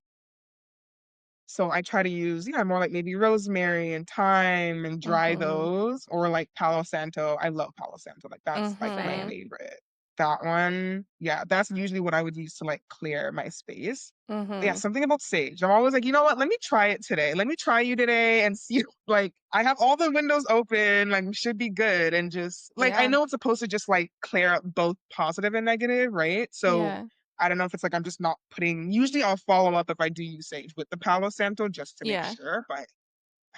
So I try to use, more like maybe rosemary and thyme and dry Mhm. those, or like Palo Santo. I love Palo Santo. Like that's like my Same. Mhm. favorite. that one, yeah, that's usually what I would use to like clear my space. But yeah, Mhm. something about sage. I'm always like, you know what? Let me try it today. Let me try you today and see. Like, I have all the windows open, like, we should be good. And just like, I Yeah. know it's supposed to just like clear up both positive and negative, right? So Yeah. I don't know if it's like I'm just not putting, usually I'll follow up if I do use sage with the Palo Santo just to make Yeah. sure. But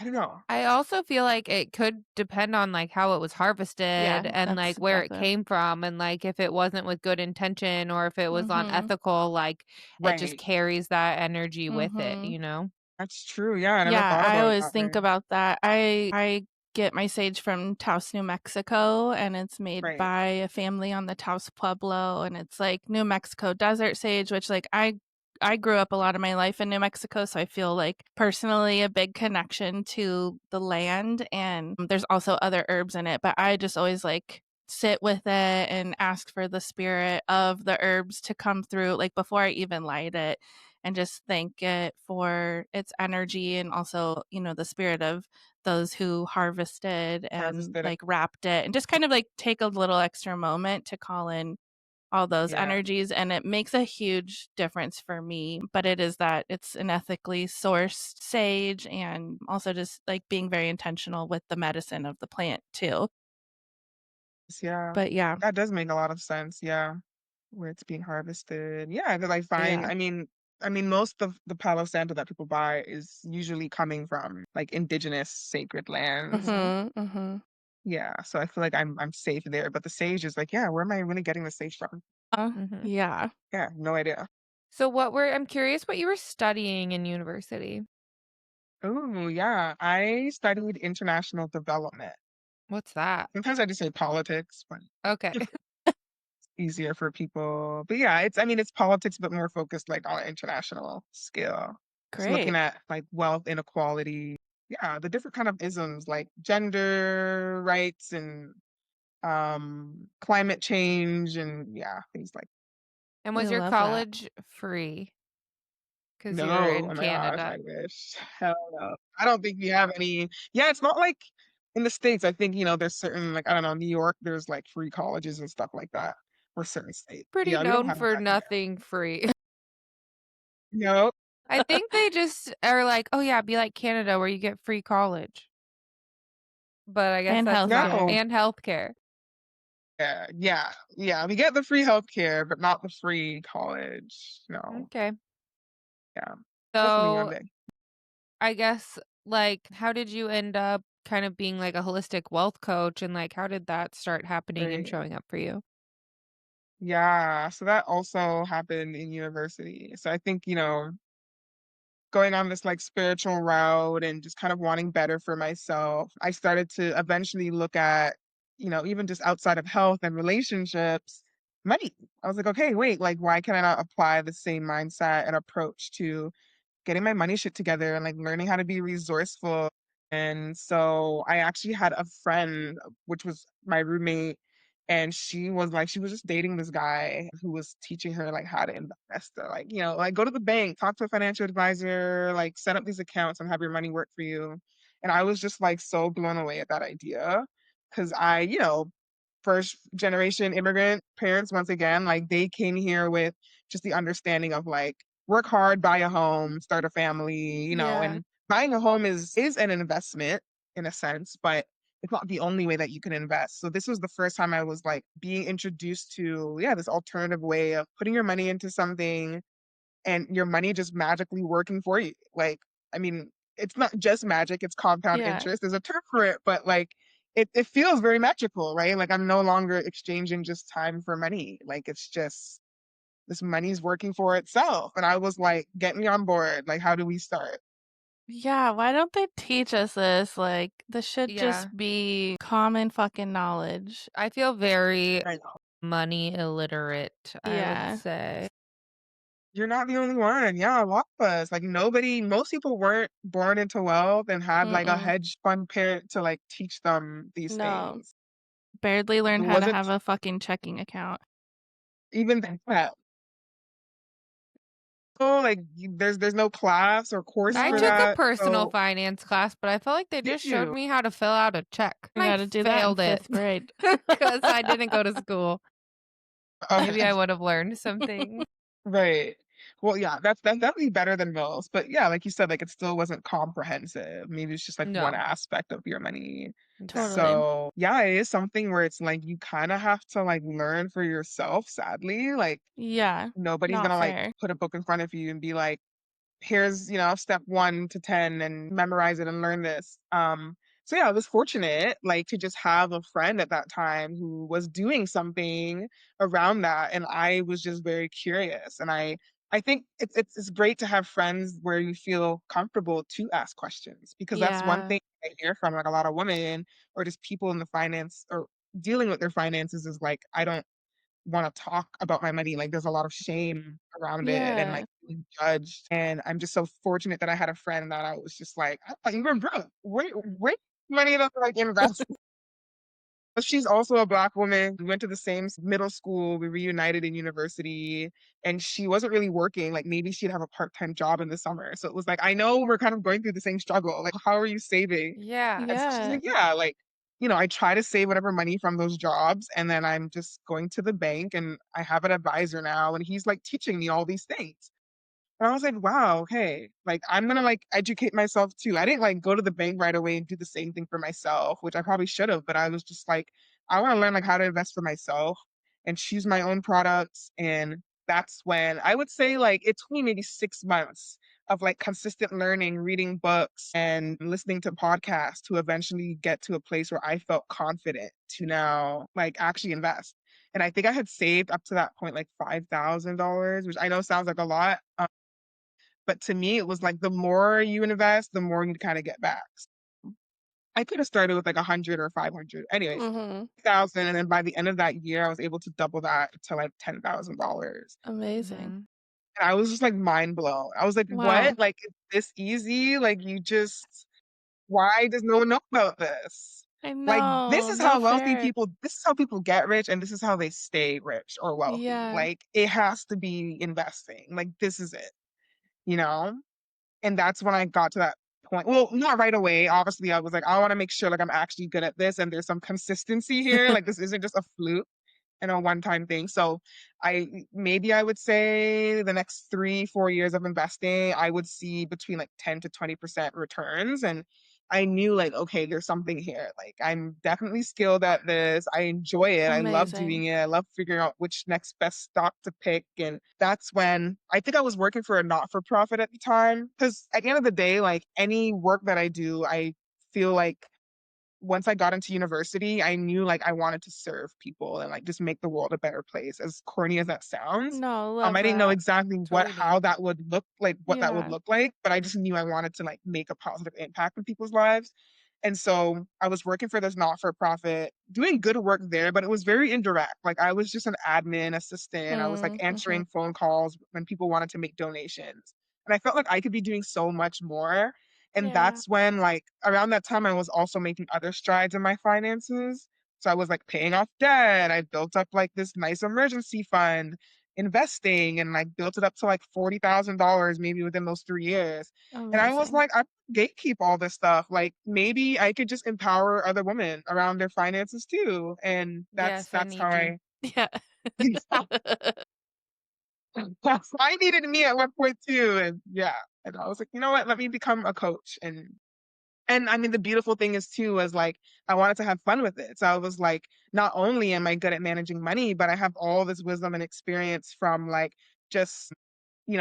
I don't know. I also feel like it could depend on, like, how it was harvested Yeah, and, that's like, where it exactly what. came from and, like, if it wasn't with good intention or if it was Mhm. unethical, like, it just Right. carries that energy with it, Mhm. you know? That's true. Yeah. I never Yeah, thought I about it always that think way. about that. I get my sage from Taos, New Mexico, and it's made Right. by a family on the Taos Pueblo, and it's like New Mexico desert sage, which like I grew up a lot of my life in New Mexico, so I feel like personally a big connection to the land, and there's also other herbs in it, but I just always like sit with it and ask for the spirit of the herbs to come through like before I even light it, and just thank it for its energy and also, the spirit of those who harvested and Harvested it. like wrapped it, and just kind of like take a little extra moment to call in all those Yeah. energies, and it makes a huge difference for me. But it is that it's an ethically sourced sage, and also just like being very intentional with the medicine of the plant too. Yeah. But yeah. That does make a lot of sense. Yeah. Where it's being harvested. Yeah, because I find, Yeah. I mean, most of the Palo Santo that people buy is usually coming from like indigenous sacred lands. Mhm. Mhm. Yeah, so I feel like I'm safe there. But the sage is like, yeah, where am I really getting the sage from? Mhm. Yeah. Yeah, no idea. So I'm curious what you were studying in university. Oh, yeah. I studied international development. What's that? Sometimes I just say politics, but Okay. it's easier for people. But yeah, I mean, it's politics, but more focused like on an international scale. So looking Great. at like wealth inequality, yeah, the different kind of isms like gender rights and climate change and yeah, things like And I was your love that. college free? Because you were no, in oh my gosh, Canada. I wish. Hell no. I don't think we have any. Yeah, it's not like in the States. I think, there's certain, like, I don't know, New York, there's like free colleges and stuff like that, or certain states. Pretty Yeah, we don't known have for that here. nothing free. No, I think they just are like, "Oh, yeah, be like Canada where you get free college." But I guess And that's not healthcare. no. and healthcare. Yeah, yeah, yeah. We get the free healthcare, but not the free college. No. Okay. Yeah. Hopefully one So, day. I guess, like, how did you end up kind of being, like, a holistic wealth coach, and, like, how did that start happening and Right. showing up for you? Yeah. So that also happened in university. So I think, going on this like spiritual route and just kind of wanting better for myself, I started to eventually look at, even just outside of health and relationships, money. I was like, okay, wait, like, why can I not apply the same mindset and approach to getting my money shit together and like learning how to be resourceful. And so I actually had a friend, which was my roommate, and she was just dating this guy who was teaching her like how to invest. Or, like, like go to the bank, talk to a financial advisor, like set up these accounts and have your money work for you. And I was just like so blown away at that idea because first generation immigrant parents, once again, like they came here with just the understanding of like work hard, buy a home, start a family, Yeah. and buying a home is an investment in a sense, but it's not the only way that you can invest. So this was the first time I was like being introduced to, yeah, this alternative way of putting your money into something and your money just magically working for you. Like, I mean, it's not just magic, it's compound Yeah. interest. There's a term for it, but like it feels very magical, right? Like I'm no longer exchanging just time for money. Like it's just this money's working for itself. And I was like, get me on board. Like, how do we start? Yeah, why don't they teach us this? Like, this should Yeah. just be common fucking knowledge. I feel very I know. money illiterate, I would Yeah. say. You're not the only one. Yeah, a lot of us. Like most people weren't born into wealth and had like a Mm-mm. hedge fund parent to like teach them these No. things. Barely It learned how to wasn't have a fucking checking account. even that. So like there's no class or course I for took a No. that. personal So finance class, but I felt like they did just showed you? me how to fill out a check, I and I gotta do that in failed it 5th grade. because I didn't go to school. Maybe Okay. I would have learned something. Right. Well, yeah, that's definitely better than most. But yeah, like you said, like it still wasn't comprehensive. Maybe it's just like one No, aspect of your money. exactly. Totally. So yeah, it is something where it's like you kind of have to like learn for yourself, sadly. Like Yeah. nobody's Not gonna like fair. put a book in front of you and be like, here's, step 1 to 10 and memorize it and learn this. So yeah, I was fortunate like to just have a friend at that time who was doing something around that, and I was just very curious. And I think it's great to have friends where you feel comfortable to ask questions, because that's one Yeah. thing I hear from like a lot of women or just people in the finance or dealing with their finances is like, I don't wanna talk about my money, like, there's a lot of shame around it and, like, Yeah. being judged, and I'm just so fortunate that I had a friend that I was just like, "I thought you were broke. Where money to, like, invest." But she's also a Black woman. We went to the same middle school, we reunited in university, and she wasn't really working, like, maybe she'd have a part-time job in the summer, so it was like, "I know we're kind of going through the same struggle, like, how are you saving?" Yeah. And so she's Yeah. like, "Yeah, like, I try to save whatever money from those jobs, and then I'm just going to the bank, and I have an advisor now, and he's, like, teaching me all these things." And I was like, "Wow, okay, like, I'm gonna, like, educate myself too." I didn't, like, go to the bank right away and do the same thing for myself, which I probably should have, but I was just like, "I wanna learn, like, how to invest for myself and choose my own products," and that's when I would say, like, it took me maybe 6 months of, like, consistent learning, reading books, and listening to podcasts to eventually get to a place where I felt confident to now, like, actually invest. And I think I had saved up to that point, like, $5,000, which I know sounds like a lot, but to me, it was like the more you invest, the more you kinda get back. I could have started with like 100 or 500. Anyways, Mhm. 1,000, and then by the end of that year, I was able to double that to like $10,000. Amazing. Mhm. And I was just like mind blown. I was like, Wow. "What? Like, it's this easy? Like, you just why does no one know about this?" I Like, know. Not fair. this is how people get rich, and this is how they stay rich or wealthy. Yeah. Like, it has to be investing. Like, this is it, you know? And that's when I got to that point. Well, not right away. Obviously, I was like, I wanna make sure, like, I'm actually good at this and there's some consistency here. Like, this isn't just a fluke and a one-time thing. So maybe I would say the next 3, 4 years of investing, I would see between like 10 to 20% returns. And I knew like, okay, there's something here. Like I'm definitely skilled at this. I enjoy it. I love Amazing. doing it. I love figuring out which next best stock to pick. And that's when I think I was working for a not-for-profit at the time. Because at the end of the day, like any work that I do, I feel like once I got into university, I knew, like, I wanted to serve people and, like, just make the world a better place, as corny as that sounds. No, love I didn't know that. exactly Totally. how that would look like, what that would Yeah. look like, but I just knew I wanted to, like, make a positive impact in people's lives. And so I was working for this not-for-profit, doing good work there, but it was very indirect. Like, I was just an admin assistant. I was, like, Mhm. answering phone calls when people wanted to make donations. And I felt like I could be doing so much more. And Yeah. that's when, like, around that time, I was also making other strides in my finances. So I was, like, paying off debt. I built up, like, this nice emergency fund, investing, and, like, built it up to, like, $40,000 maybe within those 3 years. And I was Amazing. like, "I gatekeep all this stuff. Like, maybe I could just empower other women around their finances too." And Yes, I that's how need you. I Yeah. I needed me at one point too. And yeah, and I was like, "You know what? Let me become a coach." And I mean, the beautiful thing is too was like I wanted to have fun with it. So I was like, not only am I good at managing money, but I have all this wisdom and experience from like just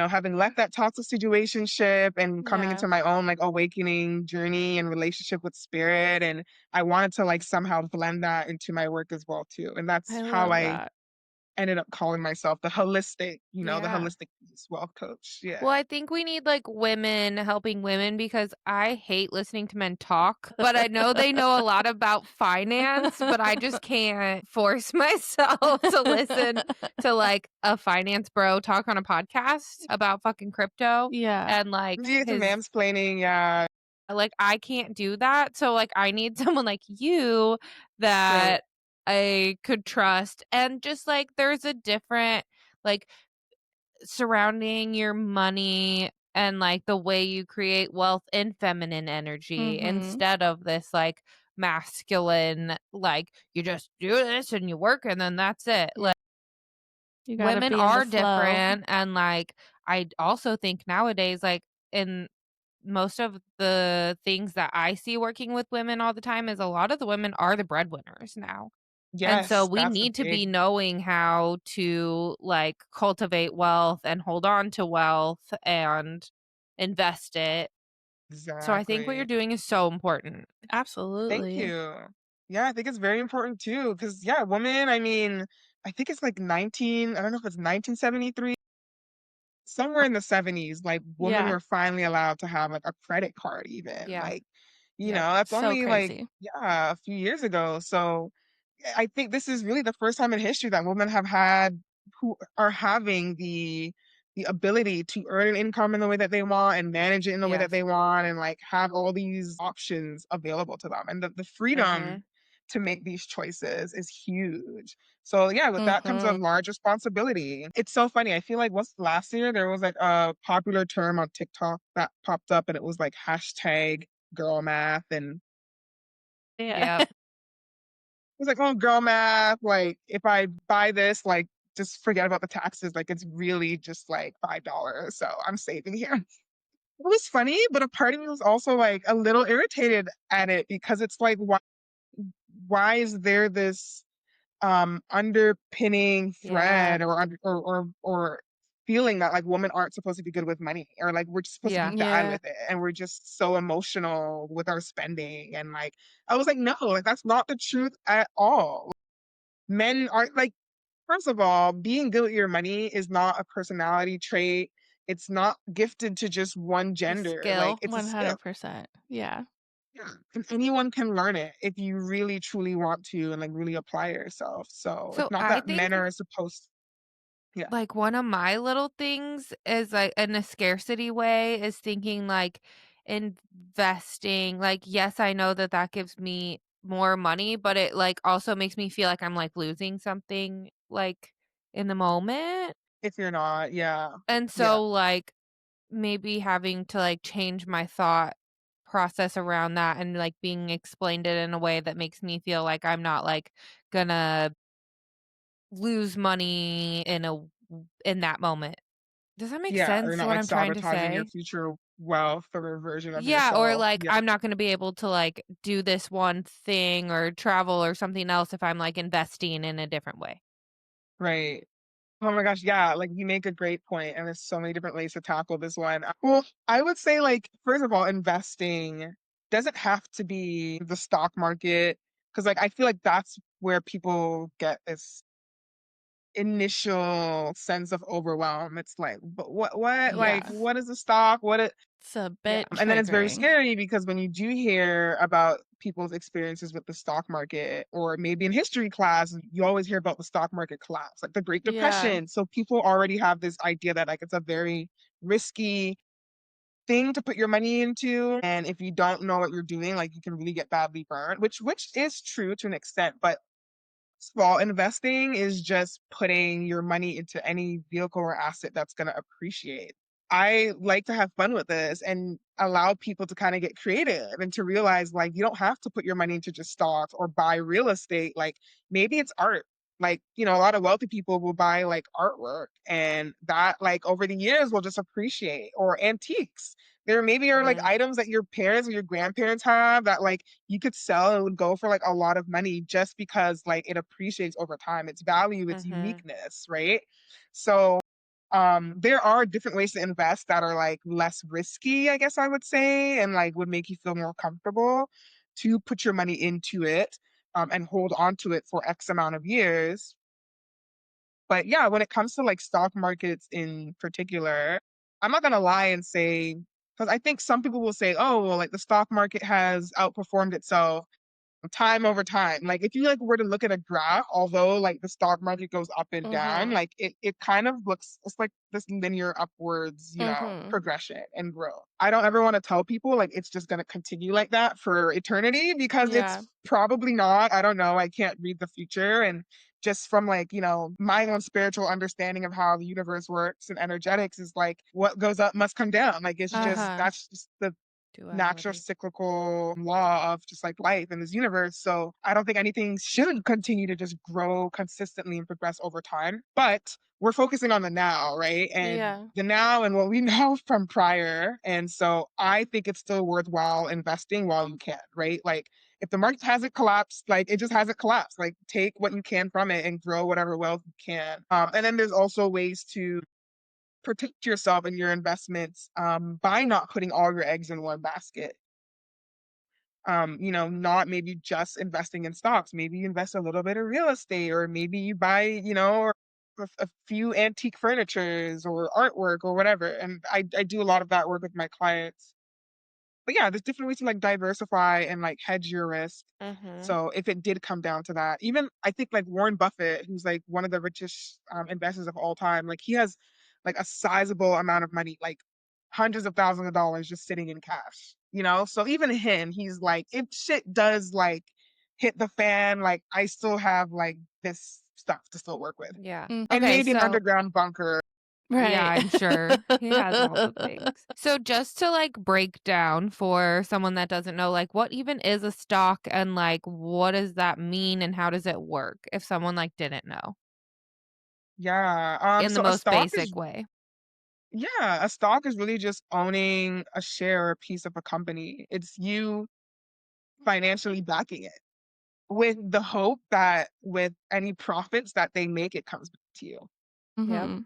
having left that toxic situationship and coming Yeah. into my own like awakening journey and relationship with spirit. And I wanted to like somehow blend that into my work as well too. And that's I how love I that. ended up calling myself the Yeah. holistic peace wealth coach. Well, Yeah. I think we need like women helping women because I hate listening to men talk, but I know they know a lot about finance, but I just can't force myself to listen to like a finance bro talk on a podcast about fucking crypto Yeah. and like Yeah, it's his mansplaining. Yeah. like I can't do that. So like I need someone like you Right. that I could trust and just like there's a different like surrounding your money and like the way you create wealth in feminine energy Mhm. instead of this like masculine like you just do this and you work and then that's it Yeah. like You gotta women be in the are flow. different, and, like, I also think nowadays, like, in most of the things that I see working with women all the time is a lot of the women are the breadwinners now. And so Yes, we that's a need to be big knowing how to, like, cultivate wealth and hold on to wealth and invest it. So I think what you're exactly. doing is so important. Thank Absolutely. you. Yeah, I think it's very important too, because yeah, women, I mean, I think it's like 19, I don't know if it's 1973, somewhere in the 70s, like women Yeah. were finally allowed to have like a credit card even. Yeah. Like, Yep. that's So only like, crazy. yeah, a few years ago. So I think this is really the first time in history that women have had who are having the ability to earn an income in the way that they want and manage it in the way that Yes. they want and like have all these options available to them. And the freedom Mhm. to make these choices is huge. So yeah, with that comes a Mhm. large responsibility. It's so funny. I feel like what's last year there was like a popular term on TikTok that popped up and it was like hashtag girl math and Yeah. Yep. was like, oh, girl math. Like, if I buy this, like, just forget about the taxes. Like, it's really just like $5. So I'm saving here. It was funny, but a part of me was also like a little irritated at it because it's like, why is there this underpinning Yeah. thread or feeling that like women aren't supposed to be good with money or like we're just supposed to be Yeah. bad Yeah. with it and we're just so emotional with our spending and like I was like no like that's not the truth at all. Men aren't like first of all being good with your money is not a personality trait. It's not gifted to just one It's a gender. Like skill. it's a skill. 100%. Yeah. Yeah. And anyone can learn it if you really truly want to and like really apply yourself. So it's So not I that men think, are supposed yeah. like, one of my little things is, like, in a scarcity way is thinking, like, investing. Like, yes, I know that that gives me more money, but it, like, also makes me feel like I'm, like, losing something, like, in the moment. If you're not, yeah. And Yeah. so, like, maybe having to, like, change my thought process around that and, like, being explained it in a way that makes me feel like I'm not, like, gonna lose money in that moment. Does that make Yeah. Or sense not what like I'm trying to sabotaging your say? future wealth or a version of Yeah, or, yourself. like, Yeah. I'm not gonna be able to, like, do this one thing or travel or something else if I'm, like, investing in a different way. Right. Oh my gosh, yeah, like you make a great point, and there's so many different ways to tackle this one. Well, I would say, like, first of all, investing doesn't have to be the stock market, because like I feel like that's where people get this initial sense of overwhelm. It's like, but like, Yeah. what is a stock? It's a Yeah, bit and then it's very triggering. scary because when you do hear about people's experiences with the stock market, or maybe in history class, you always hear about the stock market collapse, like the Great Yeah. Depression. So people already have this idea that like it's a very risky thing to put your money into, and if you don't know what you're doing, like you can really get badly burned, which is true to an extent, but small investing is just putting your money into any vehicle or asset that's going to appreciate. I like to have fun with this and allow people to kind of get creative and to realize like you don't have to put your money into just stocks or buy real estate. Like maybe it's art. Like, a lot of wealthy people will buy like artwork and that like over the years will just appreciate or antiques. There maybe are like Mhm, items that your parents or your grandparents have that like you could sell and it would go for like a lot of money just because like it appreciates over time, its value, its mhm. uniqueness, right? So there are different ways to invest that are like less risky, I guess I would say, and like would make you feel more comfortable to put your money into it and hold on to it for X amount of years. But yeah, when it comes to like stock markets in particular, I'm not gonna lie and say, because I think some people will say, oh, well, like the stock market has outperformed itself time over time. Like if you like were to look at a graph, although like the stock market goes up and down, Mhm. like it kind of looks it's like this linear upwards, Mhm. progression and growth. I don't ever want to tell people like it's just gonna continue like that for eternity because Yeah. it's probably not. I don't know. I can't read the future. And just from like, my own spiritual understanding of how the universe works and energetics is like what goes up must come down. Like it's just Uh-huh. that's just the natural Duality. cyclical law of just like life in this universe. So I don't think anything should continue to just grow consistently and progress over time. But we're focusing on the now, right? And Yeah. the now and what we know from prior. And so I think it's still worthwhile investing while you can, right? Like if the market hasn't collapsed, like it just hasn't collapsed. Like take what you can from it and grow whatever wealth you can. And then there's also ways to protect yourself and your investments by not putting all your eggs in one basket. Not maybe just investing in stocks. Maybe you invest a little bit in real estate, or maybe you buy, a few antique furnitures or artwork or whatever. And I do a lot of that work with my clients. But yeah, there's different ways to like diversify and like hedge your risk. Mhm. So if it did come down to that, even I think like Warren Buffett, who's like one of the richest investors of all time, like he has like a sizable amount of money, like hundreds of thousands of dollars just sitting in cash, you know? So even him, he's like, if shit does like hit the fan, like I still have like this stuff to still work with. Yeah. Mm. And Okay, maybe an so underground bunker. yeah, Right. I'm sure he has all the things. So just to like break down for someone that doesn't know, like what even is a stock and like what does that mean and how does it work if someone like didn't know Yeah. in the So a most stock is basic way? Yeah, a stock is really just owning a share or a piece of a company. It's you financially backing it with the hope that with any profits that they make, it comes back to you. Yep. Mhm.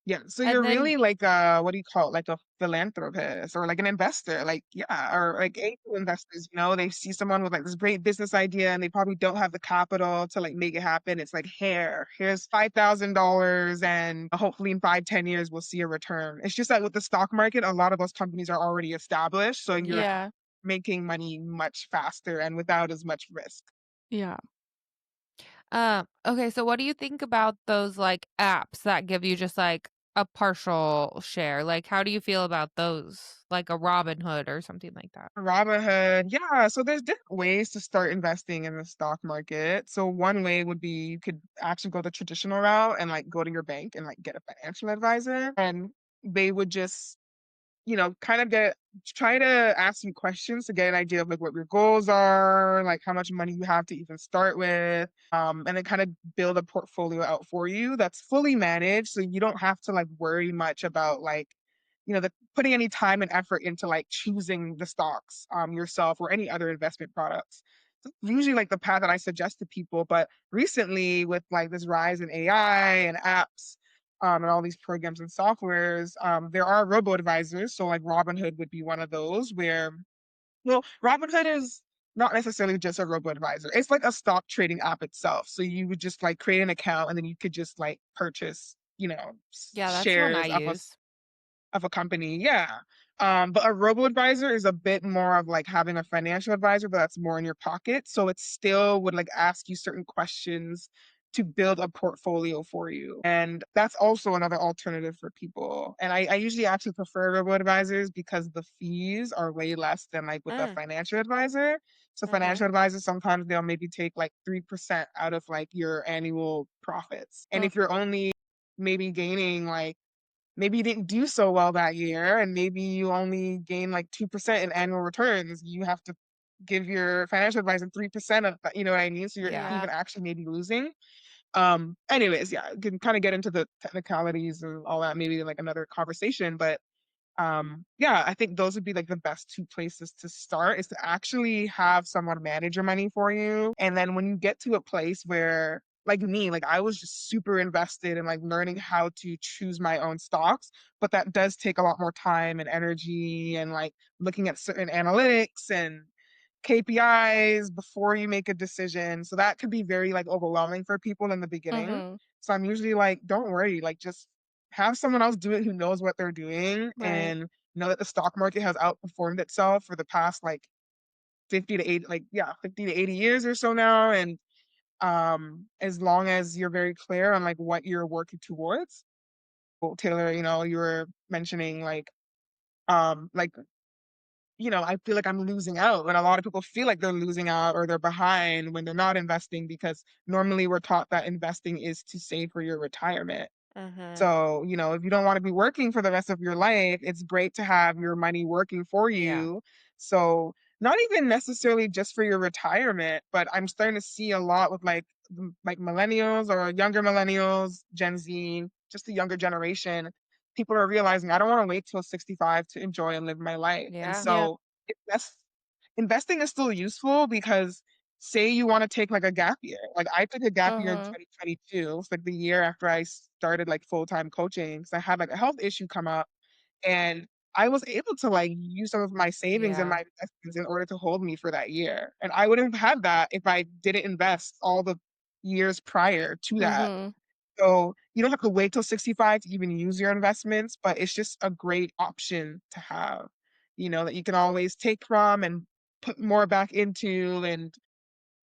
Yeah, so And you're then really like a what do you call it? Like a philanthropist or like an investor. Like, yeah, or like angel investors, they see someone with like this great business idea and they probably don't have the capital to like make it happen. It's like, here's $5,000 and hopefully in 5, 10 years we'll see a return. It's just that with the stock market, a lot of those companies are already established. So you're yeah. Yeah. making money much faster and without as much risk. Yeah. Okay, so what do you think about those like apps that give you just like a partial share? Like how do you feel about those? Like a Robinhood or something like that? Robinhood, yeah. So there's different ways to start investing in the stock market. So one way would be you could actually go the traditional route and like go to your bank and like get a financial advisor, and they would just kind of try to ask you questions to get an idea of like what your goals are, like how much money you have to even start with, and then kind of build a portfolio out for you that's fully managed, so you don't have to like worry much about like, putting any time and effort into like choosing the stocks yourself or any other investment products. So usually like the path that I suggest to people, but recently with like this rise in AI and apps and all these programs and softwares, there are robo advisors. So like Robinhood would be one of those where, well, Robinhood is not necessarily just a robo advisor. It's like a stock trading app itself. So you would just like create an account and then you could just like purchase, Yeah, that's the one I shares use. of a company. Yeah. But a robo advisor is a bit more of like having a financial advisor, but that's more in your pocket. So it still would like ask you certain questions to build a portfolio for you. And that's also another alternative for people. And I usually actually prefer robo advisors because the fees are way less than like with a Mm, financial advisor. So mhm. financial advisors, sometimes they'll maybe take like 3% out of like your annual profits. And Mm. if you're only maybe gaining like, maybe you didn't do so well that year and maybe you only gain like 2% in annual returns, you have to give your financial advisor 3% of that, you know what I mean? So you're Yeah. Yeah. even actually maybe losing. Anyways, yeah, you can kind of get into the technicalities and all that, maybe like another conversation, but yeah, I think those would be like the best two places to start, is to actually have someone manage your money for you. And then when you get to a place where like me, like I was just super invested in like learning how to choose my own stocks, but that does take a lot more time and energy and like looking at certain analytics and KPIs before you make a decision. So that could be very like overwhelming for people in the beginning. Mhm. So I'm usually like, don't worry, like just have someone else do it who knows what they're doing Right. and know that the stock market has outperformed itself for the past like 50 to 80, like yeah, 50 to 80 years or so now. And as long as you're very clear on like what you're working towards. Well, Taylor, you were mentioning like I feel like I'm losing out. And a lot of people feel like they're losing out or they're behind when they're not investing, because normally we're taught that investing is to save for your retirement. Mhm. So, if you don't want to be working for the rest of your life, it's great to have your money working for Yeah. you. So, not even necessarily just for your retirement, but I'm starting to see a lot with like millennials or younger millennials, Gen Z, just the younger generation. People are realizing I don't want to wait till 65 to enjoy and live my life. And Yeah. Yep. so, invest, investing is still useful because say you want to take like a gap year. Like I took a gap year in Mhm. 2022. It's like the year after I started like full-time coaching. So I had like a health issue come up and I was able to like use some of my savings and Yeah. my investments in order to hold me for that year. And I wouldn't have had that if I didn't invest all the years prior to that. Mhm. So you don't have to wait till 65 to even use your investments, but it's just a great option to have, that you can always take from and put more back into and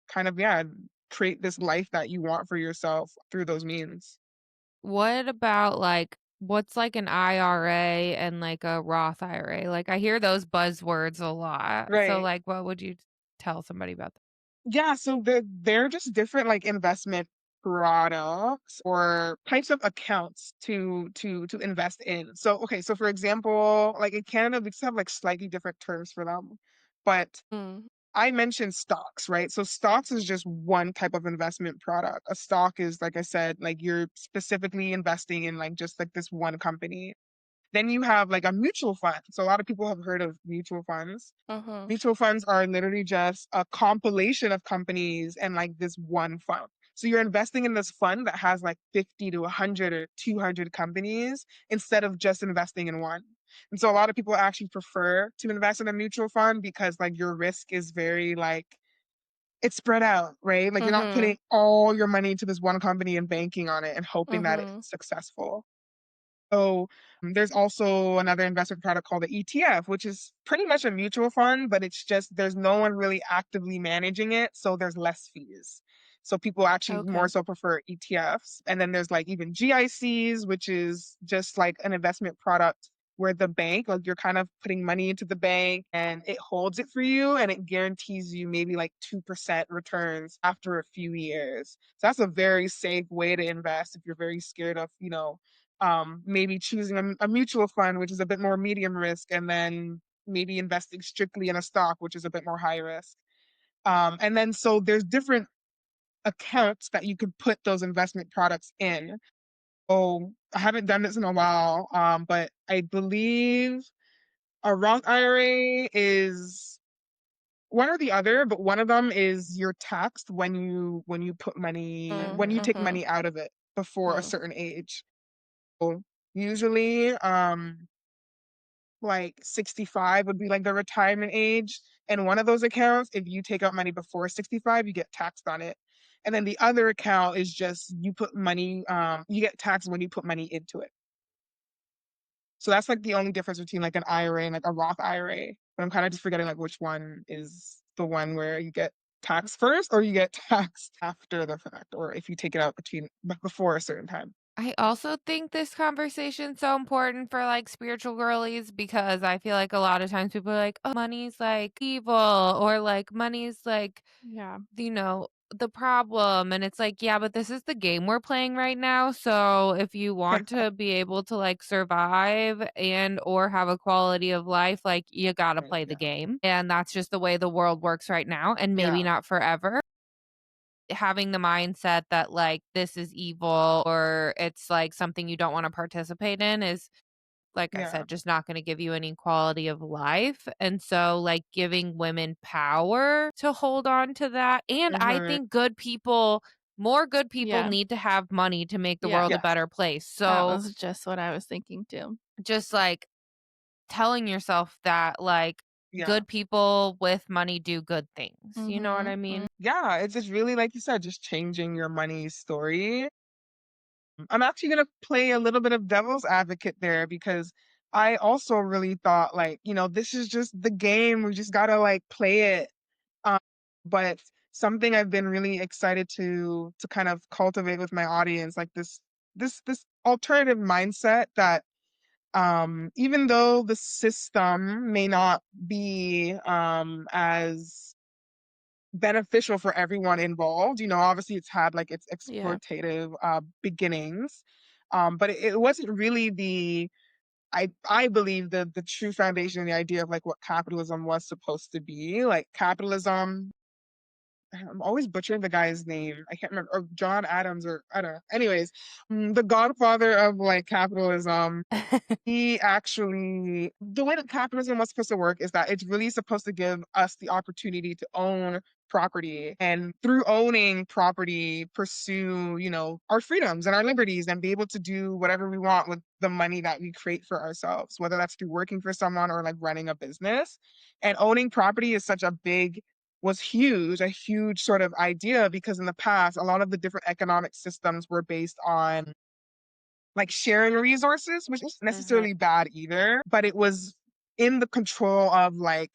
kind of, yeah, create this life that you want for yourself through those means. What about, like what's, like, an IRA and, like, a Roth IRA? Like, I hear those buzzwords a lot. So, Right. like, what would you tell somebody about that? Yeah, so they're just different like investment products or types of accounts to invest in. So okay, so for example, like in Canada, we just have like slightly different terms for them. But Mm. I mentioned stocks, right? So stocks is just one type of investment product. A stock is, like I said, like you're specifically investing in like just like this one company. Then you have like a mutual fund. So a lot of people have heard of mutual funds. Mhm. Mutual funds are literally just a compilation of companies and like this one fund. So you're investing in this fund that has like 50 to 100 or 200 companies instead of just investing in one. And so a lot of people actually prefer to invest in a mutual fund because like your risk is very like it's spread out, right? Like you're not putting Mhm. all your money into this one company and banking on it and hoping that Mhm. it's successful. So there's also another investment product called the ETF, which is pretty much a mutual fund, but it's just there's no one really actively managing it, so there's less fees. So people actually more Okay. so prefer ETFs. And then there's like even GICs, which is just like an investment product where the bank, like you're kind of putting money into the bank and it holds it for you and it guarantees you maybe like 2% returns after a few years. So that's a very safe way to invest if you're very scared of, maybe choosing a mutual fund, which is a bit more medium risk, and then maybe investing strictly in a stock, which is a bit more high risk. And then so there's different accounts that you could put those investment products in. Oh, I haven't done this in a while, but I believe a Roth IRA is one or the other, but one of them is you're taxed when you put money Mm. when you take Mhm. money out of it before a Mm. certain age. So usually, like 65 would be like the retirement age. And one of those accounts, if you take out money before 65, you get taxed on it. And then the other account is just you put money, you get taxed when you put money into it. So that's like the only difference between like an IRA and like a Roth IRA. But I'm kind of just forgetting like which one is the one where you get taxed first or you get taxed after the fact, or if you take it out before a certain time. I also think this conversation's so important for, like, spiritual girlies because I feel like a lot of times people are like, "Oh, money's, like, evil," or, like, "Money's, like, Yeah. the problem," and it's like, "Yeah, but this is the game we're playing right now, so if you want to be able to, like, survive and or have a quality of life, like, you gotta Right, play the yeah. game, and that's just the way the world works right now, and maybe Yeah. not forever." Having the mindset that, like, this is evil or it's, like, something you don't wanna participate in is, like I Yeah. said, just not gonna give you any quality of life, and so, like, giving women power to hold on to that, and I Hmm. think more good people Yeah. need to have money to make the Yeah. world a Yes. better place, That so, was just what I was thinking too. just, like, telling yourself that, like, Yeah. good people with money do good things, you know what I Mhm. mean? Yeah, it's just really, like you said, just changing your money story. I'm actually gonna play a little bit of devil's advocate there because I also really thought like, this is just the game. We just gotta like play it. Um, but something I've been really excited to kind of cultivate with my audience, like this alternative mindset that even though the system may not be as beneficial for everyone involved. Obviously it's had like its Yeah. exploitative beginnings. But it wasn't really I believe the true foundation, the idea of like what capitalism was supposed to be. Like capitalism, I'm always butchering the guy's name. I can't remember, or John Adams, or I don't know. Anyways, the godfather of like capitalism, he actually, the way that capitalism was supposed to work is that it's really supposed to give us the opportunity to own property, and through owning property, pursue, our freedoms and our liberties, and be able to do whatever we want with the money that we create for ourselves, whether that's through working for someone or like running a business. And owning property is such a big was huge, a huge sort of idea, because in the past, a lot of the different economic systems were based on like sharing resources, which isn't Mhm. necessarily bad either, but it was in the control of like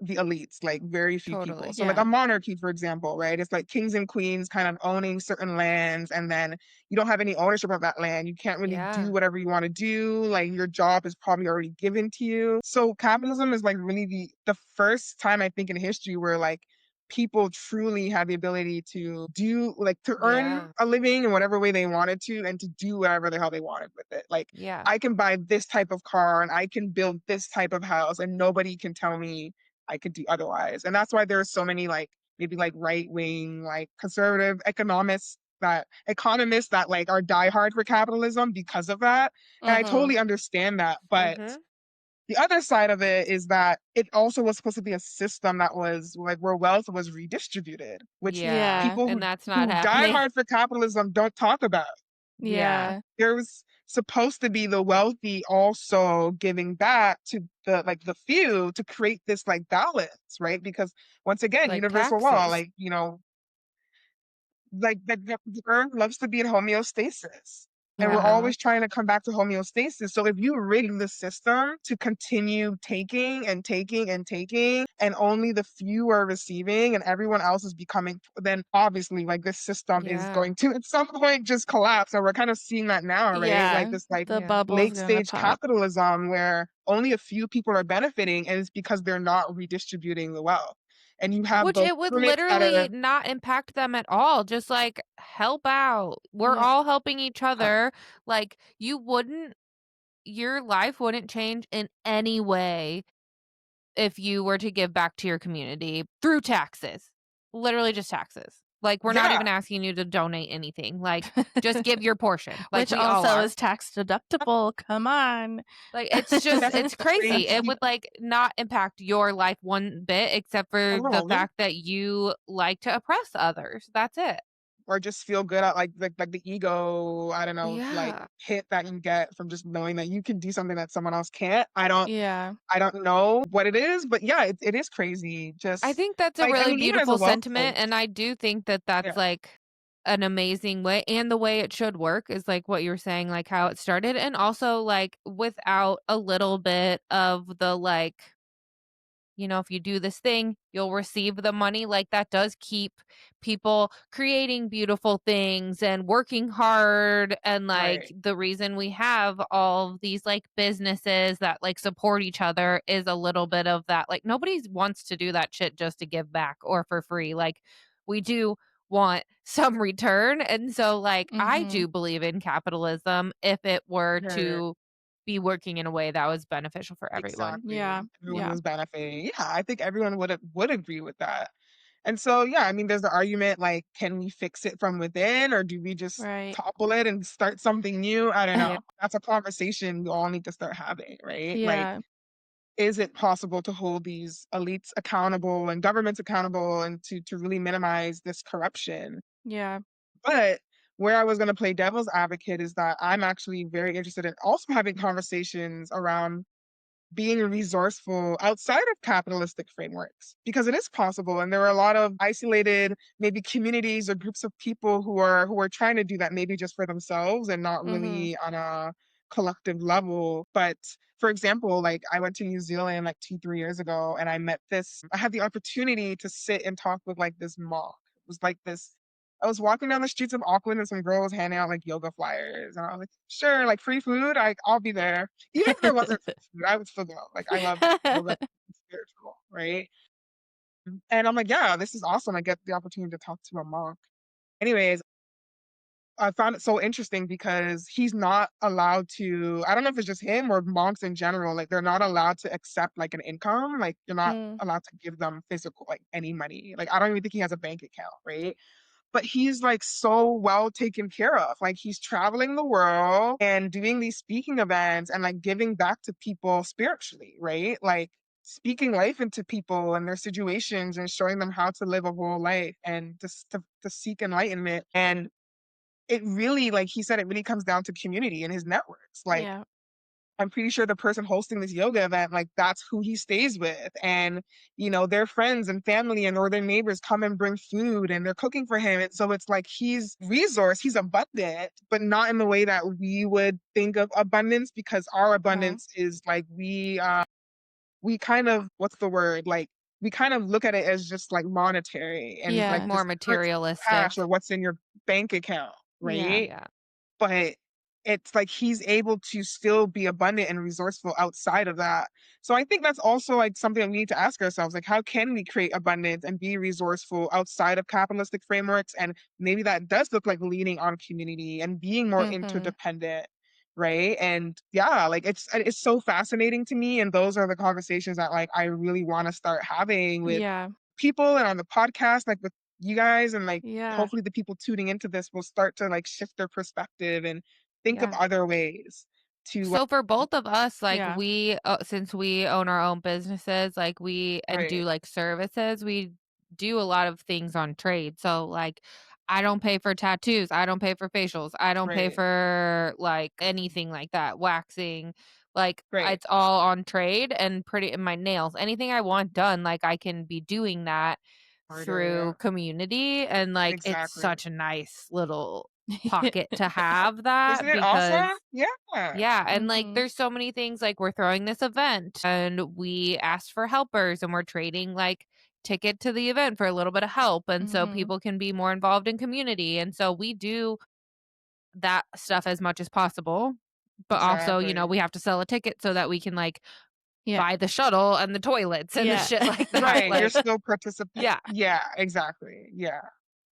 the elites, like very few people. Totally. So like a Yeah. monarchy, for example, right? It's like kings and queens kind of owning certain lands, and then you don't have any ownership of that land. You can't really do Yeah. whatever you want to do. Like your job is probably already given to you. So capitalism is like really the first time I think in history where like people truly had the ability to do like to earn Yeah. a living in whatever way they wanted to, and to do whatever the hell they wanted with it. Like Yeah. I can buy this type of car and I can build this type of house, and nobody can tell me I could do otherwise. And that's why there are so many like maybe like right wing, like conservative economists that like are diehard for capitalism because of that. And I Mhm. totally understand that. But Mhm. the other side of it is that it also was supposed to be a system that was like where wealth was redistributed, which Yeah. Yeah. people And that's not who die happening. hard for capitalism don't talk about. Yeah. Yeah. There was supposed to be the wealthy also giving back to the few to create this like balance, right? Because once again, Like universal law, taxes. like the earth loves to be in homeostasis. And we're Yeah. Uh-huh. always trying to come back to homeostasis. So if you rig the system to continue taking and taking and taking, and only the few are receiving and everyone else is becoming, then obviously like this system is Yeah. going to at some point just collapse. And we're kind of seeing that now, right? Like Yeah. this like The Yeah. bubble's late gonna stage pop. capitalism where only a few people are benefiting, and it's because they're not redistributing the wealth. And you have Which both it would governments that literally are not impact them at all. Just like help out. We're Yeah. all helping each other. Like your life wouldn't change in any way if you were to give back to your community through taxes. Literally just taxes. Like we're not yeah. even asking you to donate anything. Like just give your portion. Like Which we all also are. is tax deductible. Come on. Like it's just That's it's crazy. It crazy. would like not impact your life one bit except for the Oh, yeah. fact that you like to oppress others. That's it. Or just feel good at like the ego, I don't know, like Yeah. hit that you get from just knowing that you can do something that someone else can't. I don't Yeah. I don't know what it is, but yeah, it is crazy. I Just think that's a like I really mean, even as a beautiful wealth sentiment, coach, and I do think that that's, yeah, like, an amazing way and the way it should work is, like, what you were saying, like, how it started, and also, like, without a little bit of the, like if you do this thing, you'll receive the money. Like that does keep people creating beautiful things and working hard. And like right, the reason we have all of these like businesses that like support each other is a little bit of that. Like nobody wants to do that shit just to give back or for free. Like we do want some return. And so like I Mhm. do believe in capitalism if it were sure, to be working in a way that was beneficial for everyone. Yeah. exactly. Everyone Yeah. was benefiting. Yeah, I think everyone would agree with that. And so, yeah, I mean, there's the argument like, can we fix it from within, or do we just Right. topple it and start something new? I don't Yeah. know. That's a conversation we all need to start having, right? Like, Yeah. is it possible to hold these elites accountable and governments accountable, and to really minimize this corruption? Yeah. But where I was going to play devil's advocate is that I'm actually very interested in also having conversations around being resourceful outside of capitalistic frameworks, because it is possible, and there are a lot of isolated maybe communities or groups of people who are trying to do that, maybe just for themselves and not Mhm. really on a collective level. But for example, like I went to New Zealand like 2 3 years ago, and I had the opportunity to sit and talk with like this monk. It was like this, I was walking down the streets of Auckland and some girl was handing out like yoga flyers, and I was like, sure, like free food, I'll be there. Even if there wasn't free food, I would still go. Like I love yoga, it's spiritual, right? And I'm like, yeah, this is awesome. I get the opportunity to talk to a monk. Anyways, I found it so interesting because he's not allowed to, I don't know if it's just him or monks in general, like they're not allowed to accept like an income. Like you're not Mm. allowed to give them physical, like any money. Like I don't even think he has a bank account, right? But he's like so well taken care of. Like he's traveling the world and doing these speaking events and like giving back to people spiritually, right? Like speaking life into people and their situations and showing them how to live a whole life and just to seek enlightenment. And it really, like he said, it really comes down to community and his networks. Like Yeah. I'm pretty sure the person hosting this yoga event, like that's who he stays with. And, their friends and family and or their neighbors come and bring food and they're cooking for him. And so it's like he's abundant, but not in the way that we would think of abundance because our Uh-huh. abundance is like we kind of, what's the word? Like we kind of look at it as just like monetary and like Yeah. More this currency, cash materialistic. or what's in your bank account, Yeah. right? Yeah. But it's like he's able to still be abundant and resourceful outside of that. So I think that's also like something that we need to ask ourselves, like how can we create abundance and be resourceful outside of capitalistic frameworks? And maybe that does look like leaning on community and being more Mhm. interdependent, right? And yeah, like it's so fascinating to me. And those are the conversations that like I really want to start having with Yeah. people and on the podcast, like with you guys, and like Yeah. hopefully the people tuning into this will start to like shift their perspective and think of Yeah. other ways to So for both of us, like Yeah. since we own our own businesses, like and do right, like services, we do a lot of things on trade. So like I don't pay for tattoos, I don't pay for facials, I don't pay right, for like anything like that, waxing. Like right, it's all on trade and pretty in my nails. Anything I want done, like I can be doing that harder, yeah, through community and like it's exactly. such a nice little pocket to have that Isn't it awesome? because Yeah, yeah, and, like, Mhm. there's so many things, like, we're throwing this event, and we asked for helpers, and we're trading, like, ticket to the event for a little bit of help, and so Mhm. people can be more involved in community, and so we do that stuff as much as possible, but also, exactly. we have to sell a ticket so that we can, like, Yeah. buy the shuttle and the toilets and the Yeah. shit like that, Right, you're like still participate. yeah, Yeah, exactly. Yeah.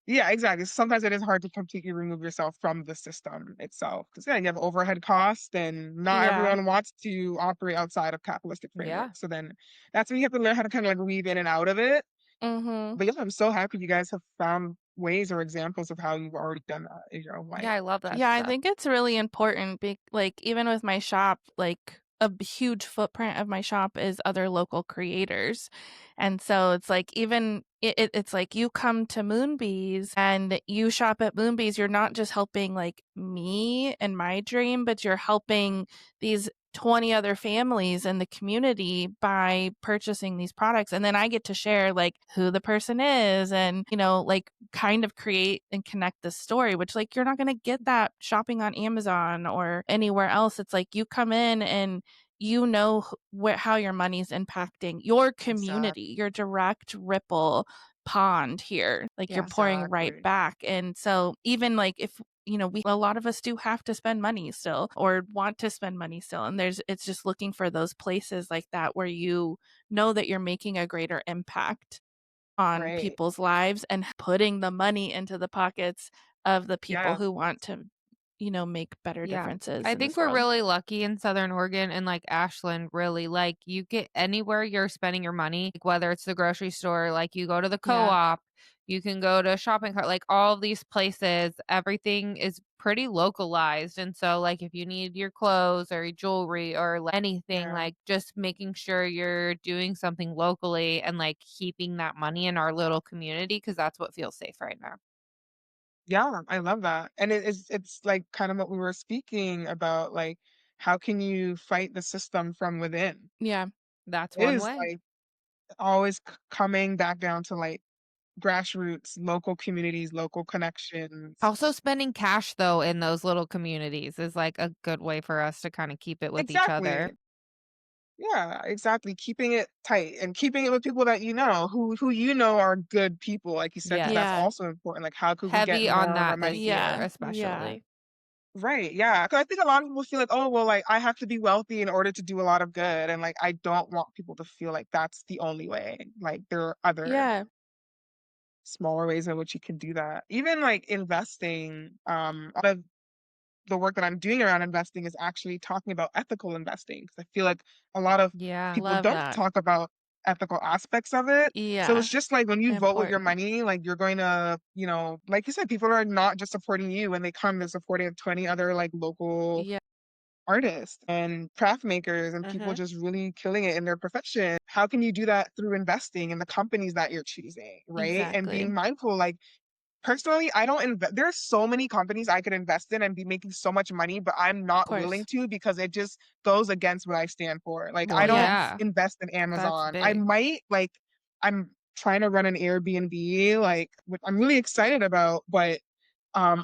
Yeah, exactly. Sometimes it is hard to completely remove yourself from the system itself because yeah, you have overhead costs, and not Yeah. everyone wants to operate outside of capitalistic yeah. frameworks. So then that's when you have to learn how to kind of like weave in and out of it. Mhm. But yeah, I'm so happy you guys have found ways or examples of how you've already done that in your own Yeah, life. I love that Yeah, I stuff. think it's really important like even with my shop, like huge footprint of my shop is other local creators. And so it's like even it's like you come to Moonbees and you shop at Moonbees, you're not just helping like me and my dream, but you're helping these 20 other families in the community by purchasing these products. And then I get to share like who the person is and, like kind of create and connect the story, which like you're not going to get that shopping on Amazon or anywhere else. It's like you come in and how your money's impacting your Exactly. community, your direct ripple pond here. Like you're Yeah. pouring right Exactly. back. And so even like if we a lot of us do have to spend money still or want to spend money still. And it's just looking for those places like that where you know that you're making a greater impact on Right. people's lives and putting the money into the pockets of the people Yeah. who want to, make better Yeah. differences I in think this we're world. really lucky in Southern Oregon and like Ashland, really. Like you get anywhere you're spending your money, like whether it's the grocery store, like you go to the Yeah. co-op, you can go to a shopping cart, like all of these places, everything is pretty localized. And so like if you need your clothes or your jewelry or like anything, Yeah. like just making sure you're doing something locally and like keeping that money in our little community because that's what feels safe right now. Yeah, I love that. And it's like kind of what we were speaking about, like how can you fight the system from within? Yeah. That's It one is way. like always coming back down to like grassroots, local communities, local connections. Also, spending cash though in those little communities is like a good way for us to kind of keep it with each other. Exactly. Yeah, exactly. Keeping it tight and keeping it with people that you know, who you know are good people, like you said, because that's Yeah. Yes. also important. Like, how could we get Heavy on more of our that money this year, Yeah. here? Yeah. especially. Right. Yeah. Because I think a lot of people feel like, oh, well, like I have to be wealthy in order to do a lot of good, and like I don't want people to feel like that's the only way. Like there are other Yeah. smaller ways in which you can do that. Even like investing, a lot of the work that I'm doing around investing is actually talking about ethical investing because I feel like a lot of Yeah. people Love don't that. talk about ethical aspects of it. So it's Yeah. just like when you vote with your Important. money, like you're going to, like you said, people are not just supporting you when they come, they're supporting 20 other like local Yeah. artists and craft makers and people Mhm. just really killing it in their profession. How can you do that through investing in the companies that you're choosing, right? And Exactly. being mindful, like personally, I don't invest. There are so many companies I could invest in and be making so much money, but I'm Of not willing course. to because it just goes against what I stand for. Like, I Well, don't Yes. yeah. invest in That's Amazon. I big. might, like, I'm trying to run an Airbnb, like, which I'm really excited about, but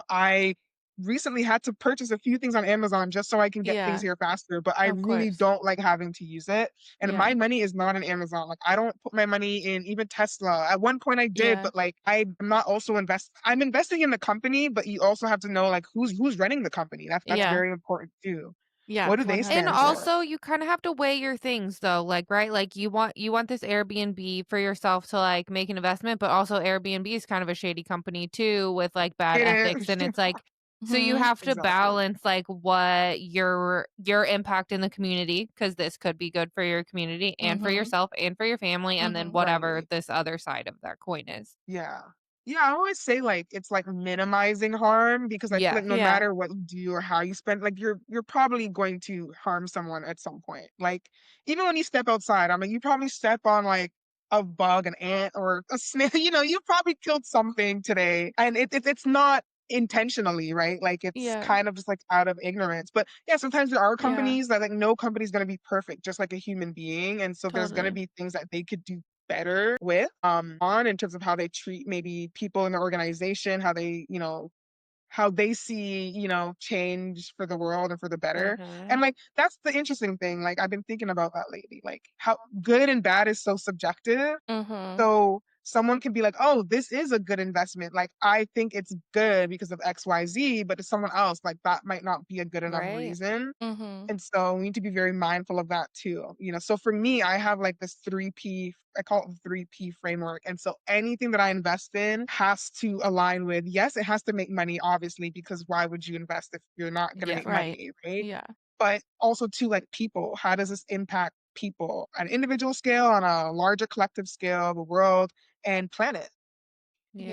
I recently had to purchase a few things on Amazon just so I can get things Yeah. here faster, but I Of really course. don't like having to use it. And Yeah. my money is not in Amazon. Like I don't put my money in even Tesla. At one point I did, Yeah. but like I'm not also I'm investing in the company, but you also have to know like who's running the company. That's Yeah. very important too. Yeah. What do they And stand 100%. for? also, you kinda have to weigh your things though, like, right? Like, you want this Airbnb for yourself to, like, make an investment, but also Airbnb is kind of a shady company too with, like, bad It ethics, is. and it's like so you Mhm. have to Exactly. balance, like, what your impact in the community, because this could be good for your community and for Mhm. yourself and for your family, and then Mhm. whatever Right. this other side of that coin is. Yeah. Yeah, I always say like it's like minimizing harm because I feel Yeah. like no Yeah. matter what you do or how you spend, like you're probably going to harm someone at some point. Like even when you step outside, I mean you probably step on like a bug, an ant, or a snail. You probably killed something today. And it's not intentionally, right? Like it's Yeah. kind of just like out of ignorance. But yeah, sometimes there are Yeah. companies that like no company's gonna be perfect, just like a human being. And so there's gonna Totally. be things that they could do better with on in terms of how they treat maybe people in the organization, how they see, change for the world and for the better. And Mhm. like that's the interesting thing. Like I've been thinking about that lately. Like how good and bad is so subjective. Mhm. So someone can be like, oh, this is a good investment. Like I think it's good because of XYZ, but to someone else, like that might not be a good enough Right. reason. Mhm. And so we need to be very mindful of that too. So for me, I have like this 3P, I call it the 3P framework. And so anything that I invest in has to align with, yes, it has to make money, obviously, because why would you invest if you're not going to Yeah. make Right. money, right? Yeah. But also to like people, how does this impact people on an individual scale, on a larger collective scale, the world and planet?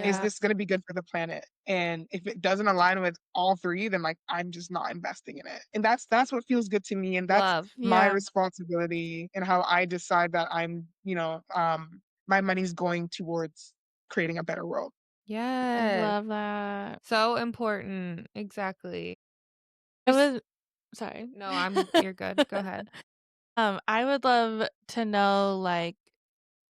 Is Yeah. Yeah. this going to be good for the planet? And if it doesn't align with all three, then like I'm just not investing in it. And that's what feels good to me. And that's Love. my Yeah. responsibility and how I decide that my money's going towards creating a better world. I Yes. love that. So important. Exactly. I There's would sorry. No, you're good. Go ahead. I would love to know, like,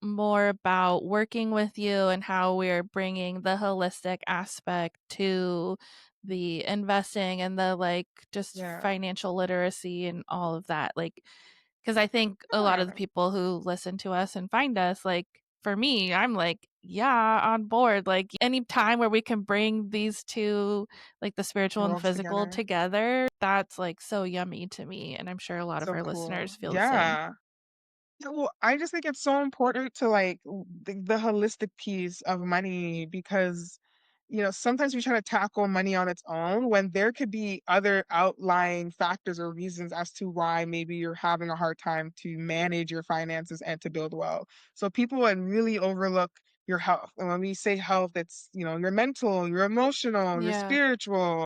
more about working with you and how we're bringing the holistic aspect to the investing and the, like, just Yeah. financial literacy and all of that, like, because I think a lot of the Yeah. people who listen to us and find us, like, for me, I'm like, yeah, on board. Like, any time where we can bring these two, like the spiritual and Worlds physical together. together, that's like so yummy to me. And I'm sure a lot of So our cool. listeners feel the same. Yeah. Yeah, well, I just think it's so important to like the holistic piece of money because, sometimes we try to tackle money on its own when there could be other outlying factors or reasons as to why maybe you're having a hard time to manage your finances and to build wealth. So people would really overlook your health. And when we say health, it's, your mental, your emotional, your Yeah. spiritual.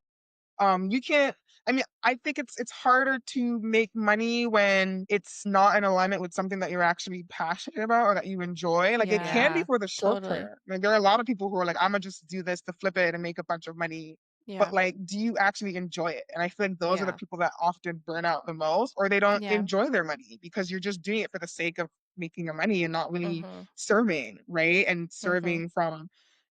You can't I mean, I think it's harder to make money when it's not in alignment with something that you're actually passionate about or that you enjoy. Like it Yeah. can be Yeah. for the short Totally. term. Like there are a lot of people who are like, I'ma just do this to flip it and make a bunch of money. But Yeah. like, do you actually enjoy it? And I feel like those are the Yeah. people that often burn out the most, or they don't Yeah. enjoy their money because you're just doing it for the sake of making the money and not really Mhm. serving, right? And Mhm. serving from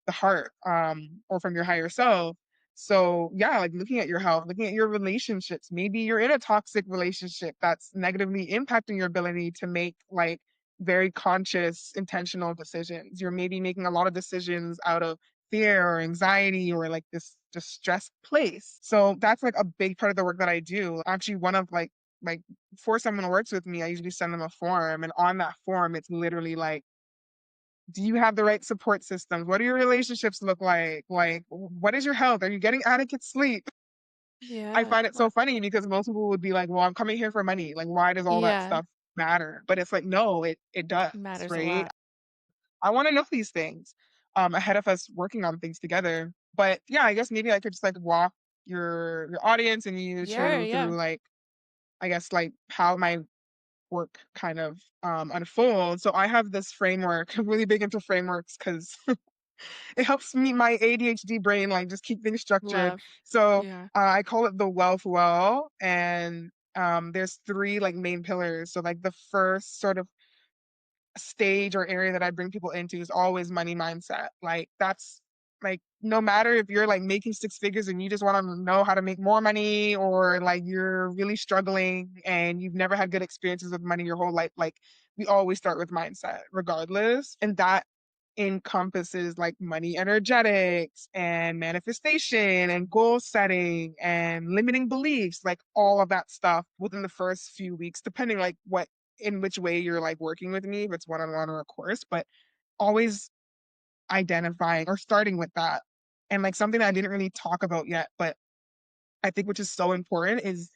the heart, or from your higher self. So yeah, like looking at your health, looking at your relationships. Maybe you're in a toxic relationship that's negatively impacting your ability to make like very conscious, intentional decisions. You're maybe making a lot of decisions out of fear or anxiety or like this distressed place. So that's like a big part of the work that I do. Actually, one of like before someone works with me, I usually send them a form, and on that form, it's literally like Do you have the right support systems? What do your relationships look like? Like, what is your health? Are you getting adequate sleep? I Yeah. find it so funny because most people would be like, well, I'm coming here for money. Like, why does all that Yeah. stuff matter? But it's like, no, it does, Matters a right? lot. I want to know these things ahead of us working on things together. But yeah, I guess maybe I could just like walk your audience and you Yeah, yeah. through like I guess like how my work kind of unfolds. So I have this framework. I'm really big into frameworks because it helps me my ADHD brain like just keep things structured. Love. So Yeah. I call it the wealth well, and there's three like main pillars. So like the first sort of stage or area that I bring people into is always money mindset. Like that's like no matter if you're like making six figures and you just want to know how to make more money, or like you're really struggling and you've never had good experiences with money your whole life, like we always start with mindset regardless. And that encompasses like money energetics and manifestation and goal setting and limiting beliefs, like all of that stuff within the first few weeks, depending like what in which way you're like working with me, if it's one-on-one or a course, but always identifying or starting with that. And like something that I didn't really talk about yet, but I think which is so important is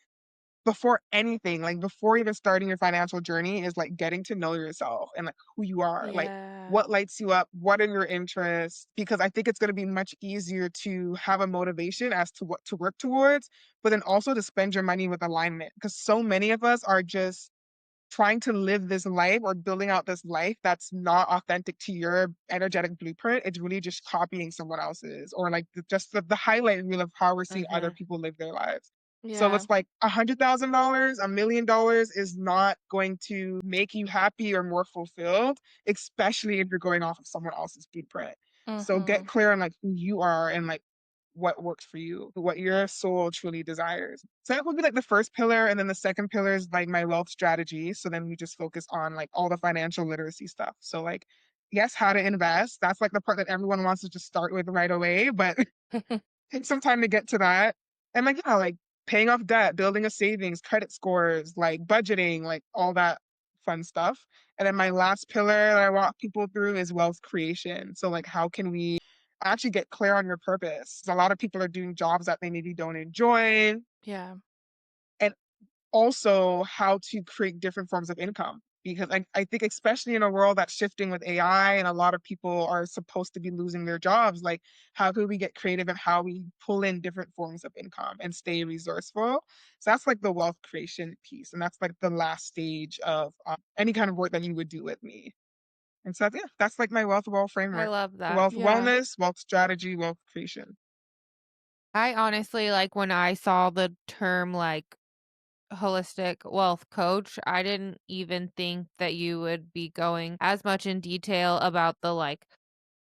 before anything, like before even starting your financial journey, is like getting to know yourself and like who you are, like Yeah. what lights you up, what are your interests, because I think it's going to be much easier to have a motivation as to what to work towards, but then also to spend your money with alignment, because so many of us are just trying to live this life or building out this life that's not authentic to your energetic blueprint. It's really just copying someone else's, or like just the highlight reel of how we're seeing other Mhm. people live their lives. So Yeah. it's like $100,000, $1 million is not going to make you happy or more fulfilled, especially if you're going off of someone else's blueprint. So get Mhm. clear on like who you are and like what works for you, what your soul truly desires. So that would be like the first pillar. And then the second pillar is like my wealth strategy. So then we just focus on like all the financial literacy stuff. So like, yes, how to invest. That's like the part that everyone wants to just start with right away, but take some time to get to that. And like, yeah, like paying off debt, building a savings, credit scores, like budgeting, like all that fun stuff. And then my last pillar that I walk people through is wealth creation. So like, how can we actually get clear on your purpose? A lot of people are doing jobs that they maybe don't enjoy, Yeah. and also how to create different forms of income. Because I think, especially in a world that's shifting with AI and a lot of people are supposed to be losing their jobs, like how could we get creative and how we pull in different forms of income and stay resourceful? So that's like the wealth creation piece. And that's like the last stage of any kind of work that you would do with me. And so, yeah, that's like my wealth well I framework: love that. wealth Yeah. wellness, wealth strategy, wealth creation. I honestly, like, when I saw the term, like, holistic wealth coach, I didn't even think that you would be going as much in detail about the, like,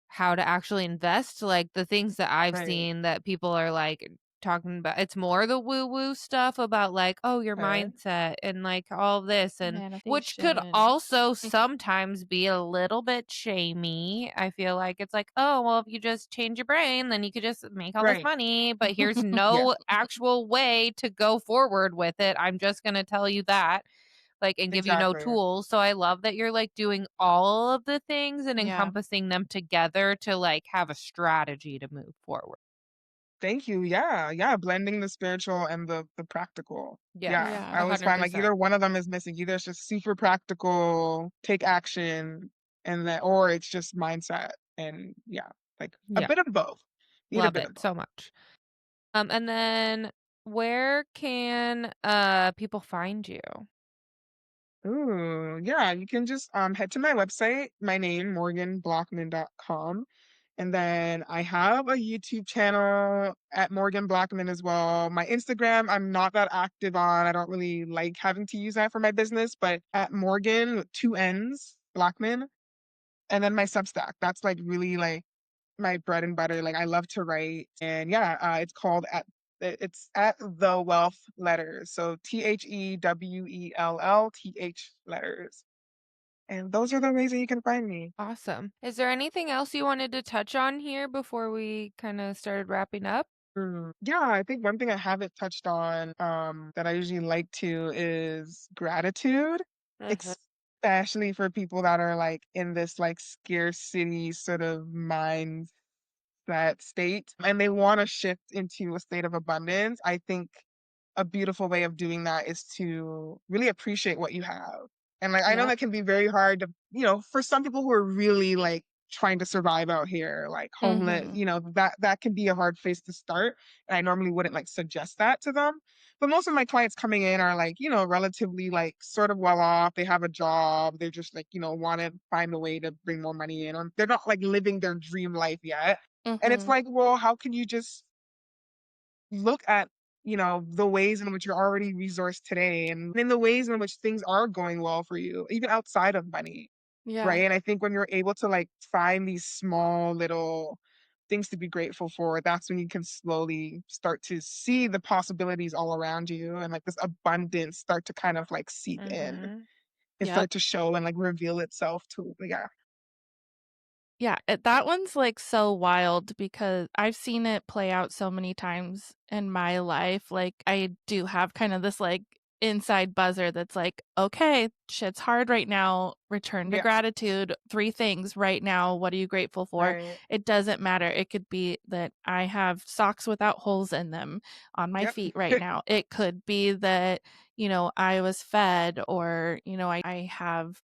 how to actually invest, like, the things that I've Right. seen that people are, like, talking about, it's more the woo-woo stuff about, like, "Oh, your Okay. mindset," and, like, all this, and which could Manifestation. also sometimes be a little bit shamey. I feel like it's like, "Oh, well, if you just change your brain, then you could just make all this Right. money," but here's Yeah, no actual way to go forward with it. I'm just gonna tell you that, like, and give you no exactly. tools. So I love that you're like doing all of the things and Yeah. encompassing them together to like have a strategy to move forward. Thank you. Yeah, yeah, blending the spiritual and the practical. Yes, Yeah, Yeah. I always find like 100%. either one of them is missing. Either it's just super practical, take action, and that, or it's just mindset. And yeah, like a Yeah, bit of both. Need a love bit it of both. so much. And then where can people find you? Ooh, yeah, you can just head to my website, my name, morganblackman.com. And then I have a YouTube channel at Morgan Blackman as well. My Instagram, I'm not that active on. I don't really like having to use that for my business, but at Morgan with two N's, Blackman. And then my Substack. That's like really like my bread and butter. Like I love to write. And yeah, it's at the wealth letters. So THEWELLTH letters. And those are the ways that you can find me. Awesome. Is there anything else you wanted to touch on here before we kind of started wrapping up? Yeah, I think one thing I haven't touched on that I usually like to is gratitude. Mhm. especially for people that are like in this like scarcity sort of mindset state and they want to shift into a state of abundance. I think a beautiful way of doing that is to really appreciate what you have. And like I know Yep. that can be very hard to, for some people who are really like trying to survive out here, like homeless, Mhm. that can be a hard place to start. And I normally wouldn't like suggest that to them. But most of my clients coming in are like, relatively like sort of well off. They have a job. They're just like, want to find a way to bring more money in. Or they're not like living their dream life yet. And it's Mhm. like, well, how can you just look at the ways in which you're already resourced today and in the ways in which things are going well for you even outside of money, Yeah. right? And I think when you're able to like find these small little things to be grateful for, that's when you can slowly start to see the possibilities all around you and like this abundance start to kind of like seep in Mhm. and Yep. start to show and like reveal itself to yeah. Yeah, that one's, like, so wild because I've seen it play out so many times in my life, like, I do have kind of this, like, inside buzzer that's like, "Okay, shit's hard right now, return to Yeah, gratitude, 3 things right now, what are you grateful for?" right. It doesn't matter, it could be that I have socks without holes in them on my Yep. feet right now, it could be that, I was fed or, I have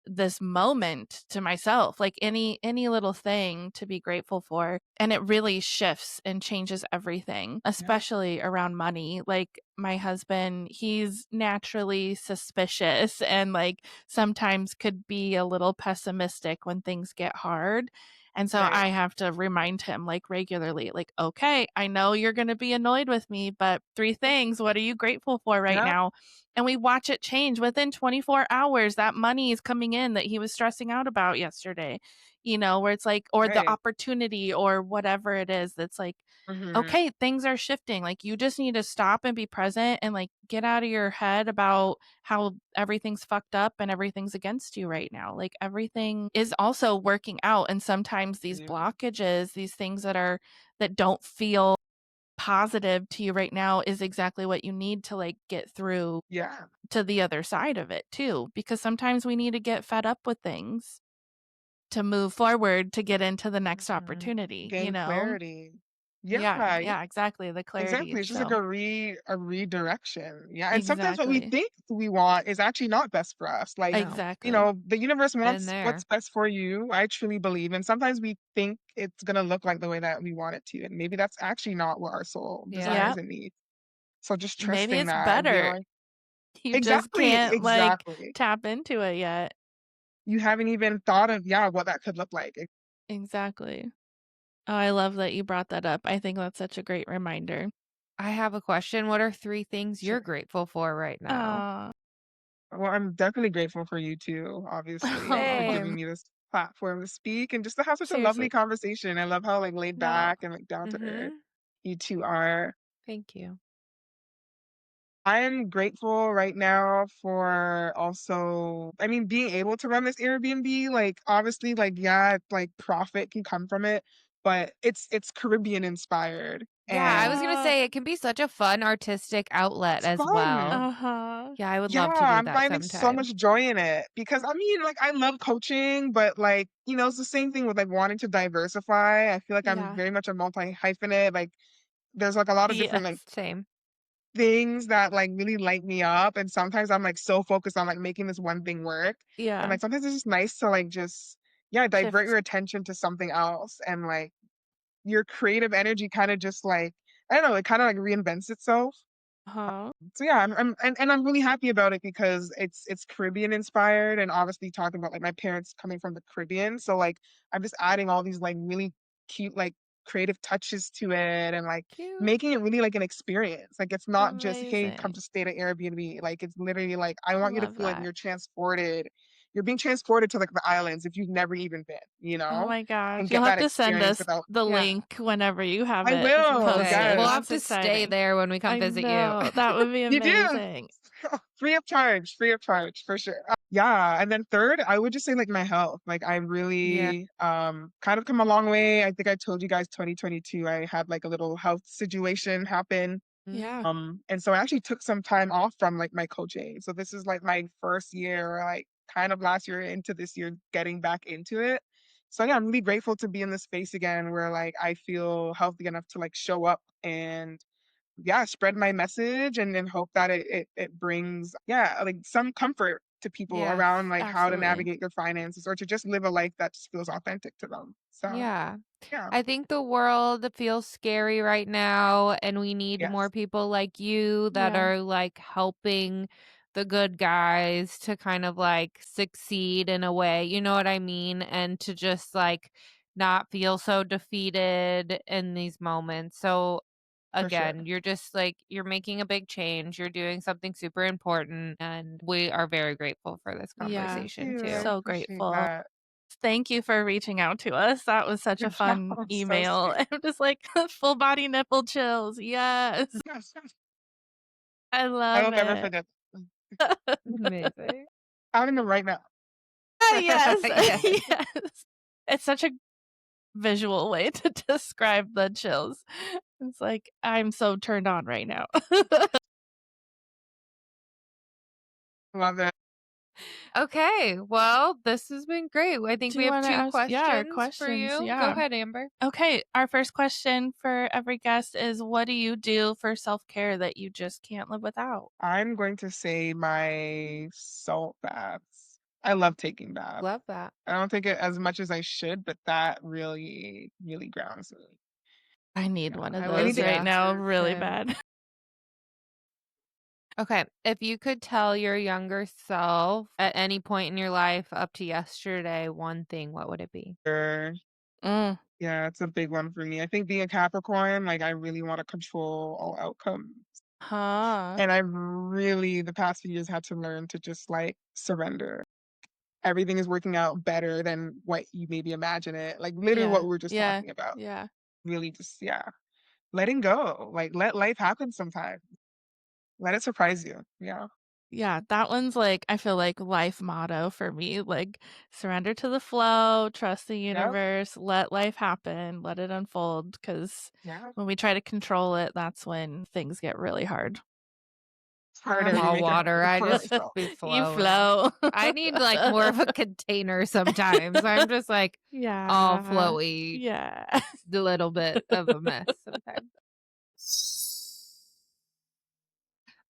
this moment to myself, like any little thing to be grateful for, and it really shifts and changes everything, Yeah, especially around money. Like my husband, he's naturally suspicious and like sometimes could be a little pessimistic when things get hard. And so right. I have to remind him like regularly, like, okay, I know you're going to be annoyed with me, but 3 things, what are you grateful for right Yeah, now? And we watch it change within 24 hours. That money is coming in that he was stressing out about yesterday, where it's like, or the right. opportunity or whatever it is that's like, Hmm. okay, things are shifting. Like, you just need to stop and be present and like get out of your head about how everything's fucked up and everything's against you right now. Like, everything is also working out. And sometimes these Yeah, blockages, these things that don't feel positive to you right now is exactly what you need to like get through yeah. to the other side of it too, because sometimes we need to get fed up with things to move forward to get into the next Mhm. opportunity, you Gain know? clarity. Yeah, Yeah, yeah, yeah, exactly, the clarity, exactly. It's just like so a redirection. Yeah, and sometimes what we exactly. think we want is actually not best for us. Like, No. Exactly. the universe Been wants what's there. best for you. I truly believe. And sometimes we think it's gonna look like the way that we want it to, and maybe that's actually not what our soul Yeah. desires Yep. and needs. So just Maybe trusting it's that and being better. like, You just exactly, can't, like, exactly. tap into it yet. You haven't even thought of, yeah, what that could look like. Exactly. Oh, I love that you brought that up. I think that's such a great reminder. I have a question. What are 3 things you're Sure. grateful for right now? Aw. Well, I'm definitely grateful for you too, obviously, for Aw. giving Same. me this platform to speak and just to have such a lovely Seriously. conversation. I love how like laid No. back and like down to earth Mhm. you two are. Thank you. I am grateful right now for also, I mean, being able to run this Airbnb. Like, obviously, like, yeah, like profit can come from it, but it's Caribbean inspired Yeah, I was and gonna Yeah. say it can be such a fun artistic outlet it's as well. fun. Uh-huh. Yeah, I would Yeah, love to do I'm that finding so sometime. much joy in it because I mean, like, I love coaching, but like, it's the same thing with like wanting to diversify. I feel like I'm Yeah. very much a multi hyphenate. Like, there's like a lot of different like Yes. Same. things that like really light me up, and sometimes I'm like so focused on like making this one thing work, and Yeah. like sometimes it's just nice to like just yeah divert Shift. your attention to something else, and like your creative energy kind of just like I don't know, it kind of like reinvents itself. Uh-huh. So yeah, and I'm really happy about it because it's Caribbean inspired and obviously talking about like my parents coming from the Caribbean. So like I'm just adding all these like really cute like creative touches to it and like Cute. making it really like an experience. Like it's not just, hey, come Amazing. to stay at Airbnb. Like it's literally like I I want you to love feel like that. you're transported. You're being transported to like the islands if you've never even been, Oh my and gosh. You'll get have that to send experience us without the Yeah. link whenever you have I it will, Say, posted. we'll yes. have That's to stay exciting. there when we come I visit you. know. That would be You do. amazing. Free of charge for sure. Yeah, and then third, I would just say like my health. Like I Yeah. really kind of come a long way. I think I told you guys 2022 I had like a little health situation happen. Mhm. Yeah. And so I actually took some time off from like my coaching. So this is like my first year where like kind of last year into this year getting back into it. So yeah, I'm really grateful to be in this space again where like I feel healthy enough to like show up and yeah, spread my message and then hope that it brings yeah, like some comfort to people Yes, around like how to absolutely. navigate their finances or to just live a life that just feels authentic to them. So yeah. yeah, I think the world feels scary right now, and we need more yes, people like you that Yeah. are like helping the good guys to kind of like succeed in a way, you know what I mean? And to just like not feel so defeated in these moments. So, for sure. again, you're just like, you're making a big change, you're doing something super important, and we are very grateful for this Yeah. Thank conversation you. I too. So appreciate grateful. that. Thank you for reaching out to us. That was such a Yeah, fun so email. sweet. I'm just like full body nipple chills. Yes. Yes, yes. I I love will never it. forget. Amazing. Having them right now. Yes. Yes. Yes. It's such a visual way to describe the chills. It's like I'm so turned on right now. Love it. Okay, well, this has been great. I think Do we you have want to 2 ask? Yeah, our questions for questions. you. Go Yeah. ahead, Amber. Okay, our first question for every guest is what do you do for self-care that you just can't live without? I'm going to say my salt baths. I love taking baths. Love that. I don't take it as much as I should, but that really, really grounds me. I need Yeah. one of I would those Anything say right now after really Tim. bad. Okay, if you could tell your younger self at any point in your life up to yesterday one thing, what would it be? after Mm, yeah, it's a big one for me. I think being a Capricorn, like I really want to control all outcomes. huh. And I've really the past few years had to learn to just like surrender. Everything is working out better than what you maybe imagine it. Like literally what Yeah. we were just Yeah. talking about. Yeah. Really just yeah. Letting go. Like let life happen sometimes. Let it surprise you. Yeah. Yeah, that one's like I feel like life motto for me, like surrender to the flow, trust the Yep. universe, let life happen, let it unfold cuz Yeah. when we try to control it, that's when things get really hard. It's I'm harder. You all make it water. harder I for just yourself. be You flowing. flow. I need like more of a container sometimes. I'm just like all Yeah. flowy, Yeah. a little bit of a mess sometimes.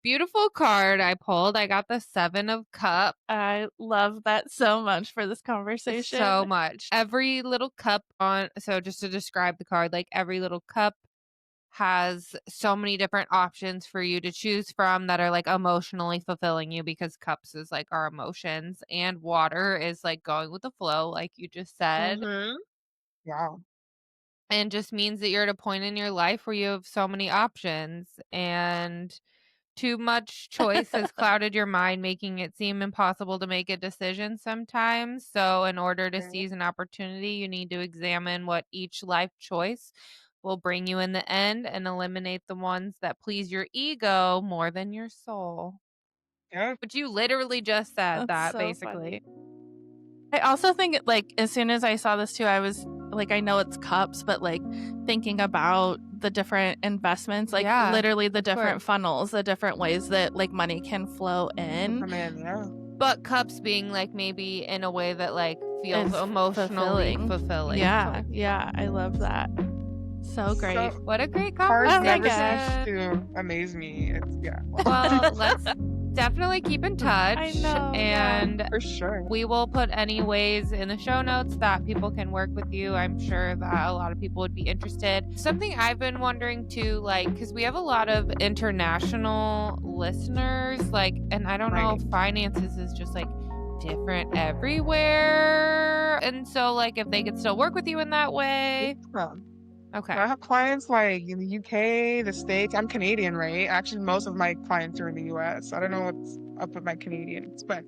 Beautiful card I pulled. I got the 7 of Cups. I love that so much for this conversation. So much. Every little cup on, so just to describe the card, like every little cup has so many different options for you to choose from that are like emotionally fulfilling you because cups is like our emotions and water is like going with the flow, like you just said. Mm-hmm. Wow. And just means that you're at a point in your life where you have so many options and too much choice has clouded your mind, making it seem impossible to make a decision sometimes. So, in order to Okay. seize an opportunity, you need to examine what each life choice will bring you in the end and eliminate the ones that please your ego more than your soul. Yeah. But you literally just said That's that so funny. basically. I also think like as soon as I saw this too, I was like, I know it's cups, but like thinking about the different investments, like Yeah, literally the of different course. funnels, the different ways that like money can flow We'll in come in. Yeah. But cups being like maybe in a way that like feels is emotionally fulfilling. fulfilling. Yeah, yeah, I love that. So great. So What a great cards Oh my never gosh. cease conversation. to amaze me. It's yeah. Well, let's definitely keep in touch. I know, yeah. And For sure. we will put any ways in the show notes that people can work with you. I'm sure that a lot of people would be interested. Something I've been wondering too, like, because we have a lot of international listeners, like, and I don't know Right. if finances is just like different everywhere. And so, like, if they could still work with you in that way. Yeah. Okay. I have clients like in the UK, the States. I'm Canadian, right? Actually, most of my clients are in the US. I don't know what's up with my Canadians, but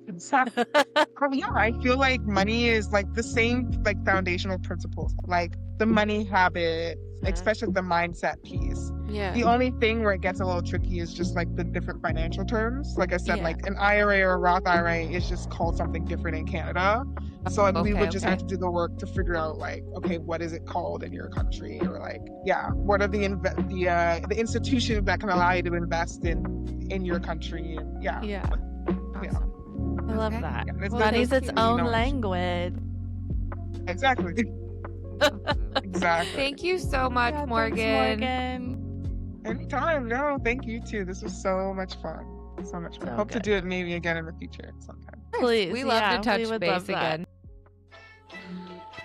yeah, I feel like money is like the same like foundational principles, like the money habit, especially the mindset piece. Yeah. The only thing where it gets a little tricky is just like the different financial terms. Like I said, Yeah. like an IRA or a Roth IRA is just called something different in Canada. So like, we would just have to do the work to figure out like, okay, what is it called in your country, or like, yeah, what are the institutions that can allow you to invest in your country? And yeah, Yeah. yeah. Awesome. I love Okay. that. Yeah, it's Well, good Money's for its thank you. own knowledge. language. Exactly. Absolutely. Exactly. Thank you so much, Yeah, thanks, Morgan. Morgan. Anytime. No, thank you too. This was so much fun. So much fun. So Hope to good. do it maybe again in the future sometime. Nice. Please, We love yeah, to touch we would base love that. again.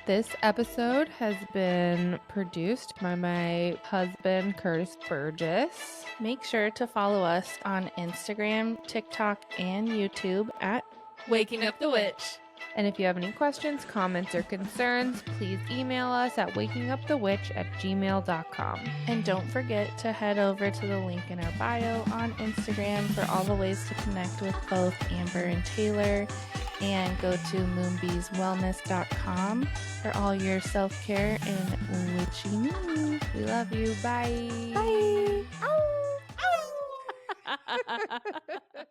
This episode has been produced by my husband, Curtis Burgess. Make sure to follow us on Instagram, TikTok, and YouTube at Waking Up the Witch. And if you have any questions, comments, or concerns, please email us at wakingupthewitch@gmail.com. And don't forget to head over to the link in our bio on Instagram for all the ways to connect with both Amber and Taylor. And go to moonbeeswellness.com for all your self-care and witchy news. We love you. Bye. Bye. Ow. Ow.